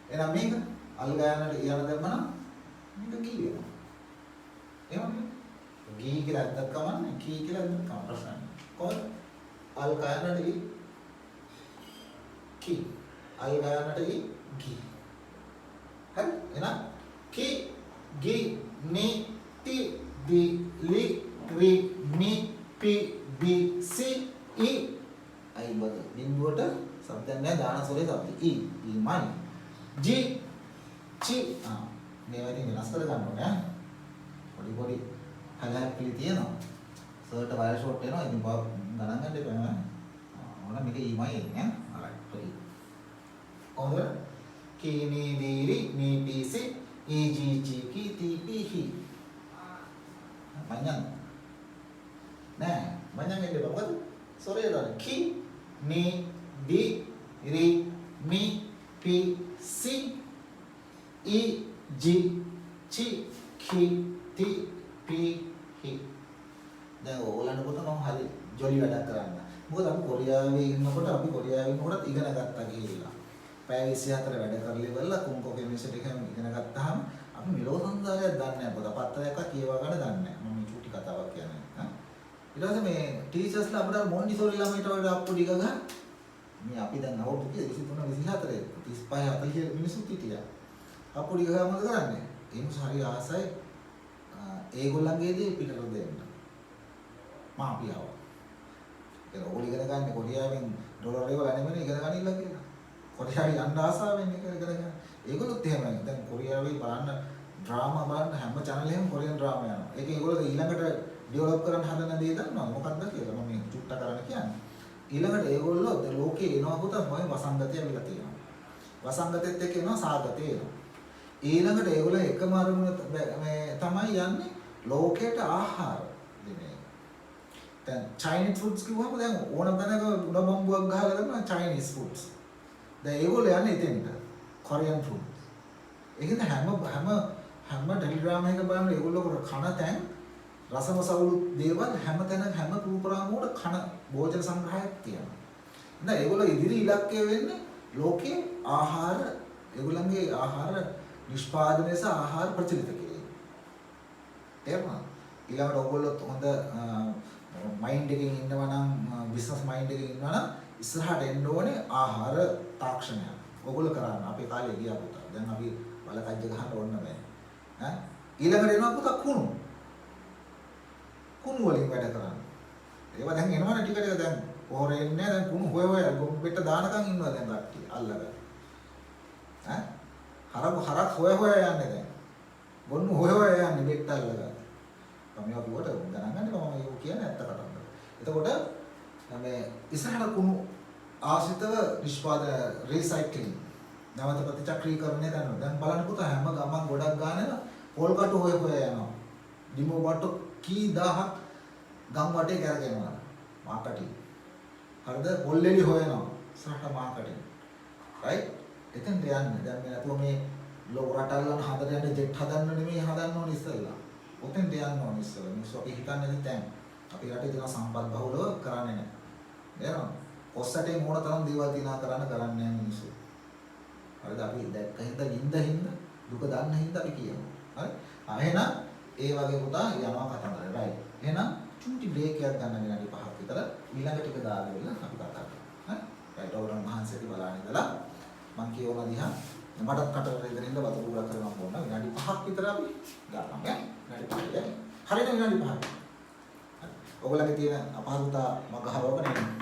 එහෙනම් මේක අල්කානට ඊ යන දැම්මා නම් මේක කි වෙනවා. එහෙමද? ගී කියලා අද්දක් කමන්නේ කී කියලා අද්දක් කම ප්‍රශ්න නැහැ. කොහොමද? අල්කානට ඊ කි අල්කානට ඊ ගී. හරි? එහෙනම් කි ගී ni ti di li ri mi pi bi si i අයි බද බිඳුවට શબ્දයක් නැහැ දාන සොරේ શબ્ද i මයි ji chi මේවා ඉතින් වෙනස් කර ගන්න ඕනේ පොඩි හලහැප්පිලි තියෙනවා සර්ට වයර් ෂොට් වෙනවා ඉතින් ගණන් ගන්න එපා නේද ඕන මේක e මයි එන්නේ alright හරි ඔන්න ki ni di ri mi pi si e ji chi ki ti pi hi මඤ්ඤං නෑ මඤ්ඤං එන්නේ මොකද සොරේ දාන ki ni di ri mi pi si e ji chi ki ti pi hi දැන් ඕගොල්ලන්ට පොත මම හරි ජොලි වැඩක් කරන්න. මොකද අපි කොරියාවේ ඉන්නකොට අපි කොරියාවේ ඉන්නකොට ඉගෙන ගත්තා කියලා. පැය 24 වැඩ කරලා ඉවරලා කුම්කෝ කෙමිස්ට්‍රි එකම ඉගෙන ගත්තාම අපි මෙලෝ සංසාරයක් දන්නේ නැහැ. පොත පත්‍රයක්වත් කියවා ගන්න දන්නේ නැහැ. මම මේ චූටි කතාවක් කියන්නේ. ඊට පස්සේ මේ ටීචර්ස්ලා අපිට මොන්ඩිසෝරි ළමයිට වඩා අප්පුඩි ගගහ මේ අපි දැන් අවුරුදු 23 24 35 40 මිනිස්සුත් හිටියා. අප්පුඩි ගගහ මොකද කරන්නේ? ඒ නිසා හරි ආසයි ඒගොල්ලන්ගේ දේ පිටට දෙන්න. මාපියාව. ඒක ඕගොල්ලෝ ඉගෙන ගන්න කොරියාවෙන් ඩොලර් එක වැනෙන්නේ ඉගෙන ගන්න ඉල්ල කියලා. කොරියාවේ යන්න ආසාවෙන් ඒක ඉගෙන ගන්න. ඒගොල්ලොත් එහෙමයි. දැන් කොරියාවේ බලන්න ඩ්‍රාමා බලන්න හැම channel එකම කොරියන් ඩ්‍රාමා යනවා. ඒක ඒගොල්ලෝ ඊළඟට ඩෙවලොප් කරන්න හදන දේ දන්නවද? මොකක්ද කියලා මම මේ චුට්ට කරන්න කියන්නේ. ඊළඟට ඒගොල්ලෝ ලෝකේ එනවා පුතා මොයි වසංගතය විලා තියෙනවා. වසංගතෙත් එක්ක එනවා සාගතය එනවා. ඊළඟට ඒගොල්ලෝ එකම අරමුණ මේ තමයි යන්නේ ලෝකයට ආහාර දෙන්නේ. දැන් චයිනීස් ෆුඩ්ස් කිව්වම දැන් ඕනම තැනක උඩ බම්බුවක් ගහලා කරනවා චයිනීස් ෆුඩ්ස්. දැන් ඒගොල්ලෝ යන්නේ එතෙන්ට. Korean food. ඒකෙන් හැම ටෙලිග්‍රෑම් එකක බලන්න ඒගොල්ලෝ කන තැන් රසමසවුළු දේවල් හැම තැනක හැම රූපරාමුවකට කන භෝජන සංග්‍රහයක් තියෙනවා. දැන් ඒගොල්ලෝ ඉදිරි ඉලක්කය වෙන්නේ ලෝකයේ ආහාර ඒගොල්ලන්ගේ ආහාර නිෂ්පාදනය සහ ආහාර ප්‍රචලිත කිරීම. තේරුණාද? ඊළඟට ඕගොල්ලෝ හොඳ මයින්ඩ් එකකින් ඉන්නවා නම් බිස්නස් මයින්ඩ් එකකින් ඉන්නවා නම් ඉස්සරහට එන්න ඕනේ ආහාර තාක්ෂණයක්. ඕගොල්ලෝ කරන්නේ අපේ කාලේ ගියා පුතා. දැන් අපි බලකජ්ජ ගහන්න ඕන නැහැ. ඈ ඊළඟට එනවා පුතා කුණු. කුණු වලින් වැඩ කරන්නේ. ඒවා දැන් එනවනේ ටික ටික දැන් පොහොර එන්නේ දැන් කුණු හොය ගොම්බෙට දානකම් ඉන්නවා දැන් කට්ටිය අල්ලගෙන. ඈ හරක් හොය යන්නේ දැන්. බොන්නු හොය යන්නේ බෙට් අල්ලගෙන. තමයි අපි වට ගණන් ගන්න මම ඒක කියන්නේ ඇත්ත කතාවක්. එතකොට මේ ඉස්සරහට කුණු ආශ්‍රිතව නිෂ්පාදන රීසයික්ලින් නැවත ප්‍රතිචක්‍රීකරණය කරනවා. දැන් බලන්න පුතා හැම ගමන් ගොඩක් ගානන පොල් කටු හොය යනවා. ඩිමෝ බට්ටු කී දහක් ගම් වටේ කරගෙනවා. මාකටිං. හරිද? පොල්ලෙලි හොයනවා. ඉස්සරහට මාකටිං. රයිට්? එතෙන් යන්නේ. දැන් මේ නැතුව මේ ලෝ රටල් වල හදන්න යන ජෙට් හදන්න නෙමෙයි හදන්න ඕනේ ඉස්සෙල්ලා. ඔතෙන් යන්න ඕනේ ඉස්සෙල්ලා. මිනිස්සු අපි හිතන්නේ දැන් අපි රටේ තියෙන සම්පත් බහුලව කරන්නේ නැහැ. නේද? ඔස්සටේ මොන තරම් දේවල් තියනා කරන්නේ නැහැ මිනිස්සු. හරිද? අපි දැක්ක හින්දා දුක දන්න හින්දා අපි කියනවා. හරි? එහෙනම් ඒ වගේ පුතා යනවා කතන්දර රයිට්. එහෙනම් චුටි බ්‍රේක් එකක් ගන්න විනාඩි 5ක් විතර ඊළඟ ටික දාගෙන ඉන්න අපි කතා කරමු. හරි? රයිට් ඔයාලන් මහන්සියට බලන්න ඉඳලා මම කියවන දිහා මටත් කටට ඉඳන් ඉඳ වතුර පුරා කරනවා ඕන විනාඩි 5ක් විතර අපි ගන්නවා. ඈ විනාඩි 5ක්. හරිද විනාඩි 5ක්. හරි. ඔයගොල්ලන්ගේ තියෙන අපහසුතා මග හරවගෙන ඉන්න.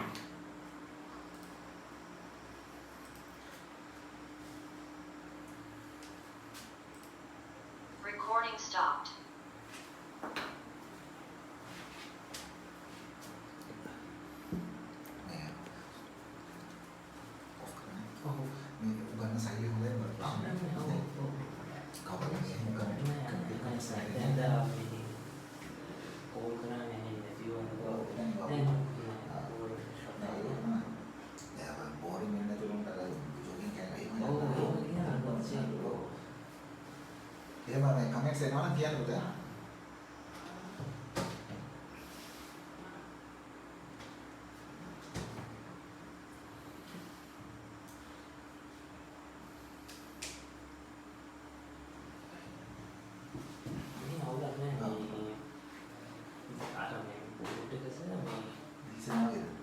Recording stopped. එහෙම කමෙන්ට්ස් එනවා නම් කියන්න පුතා. අවුලක් නැහැ. දිසාවේද?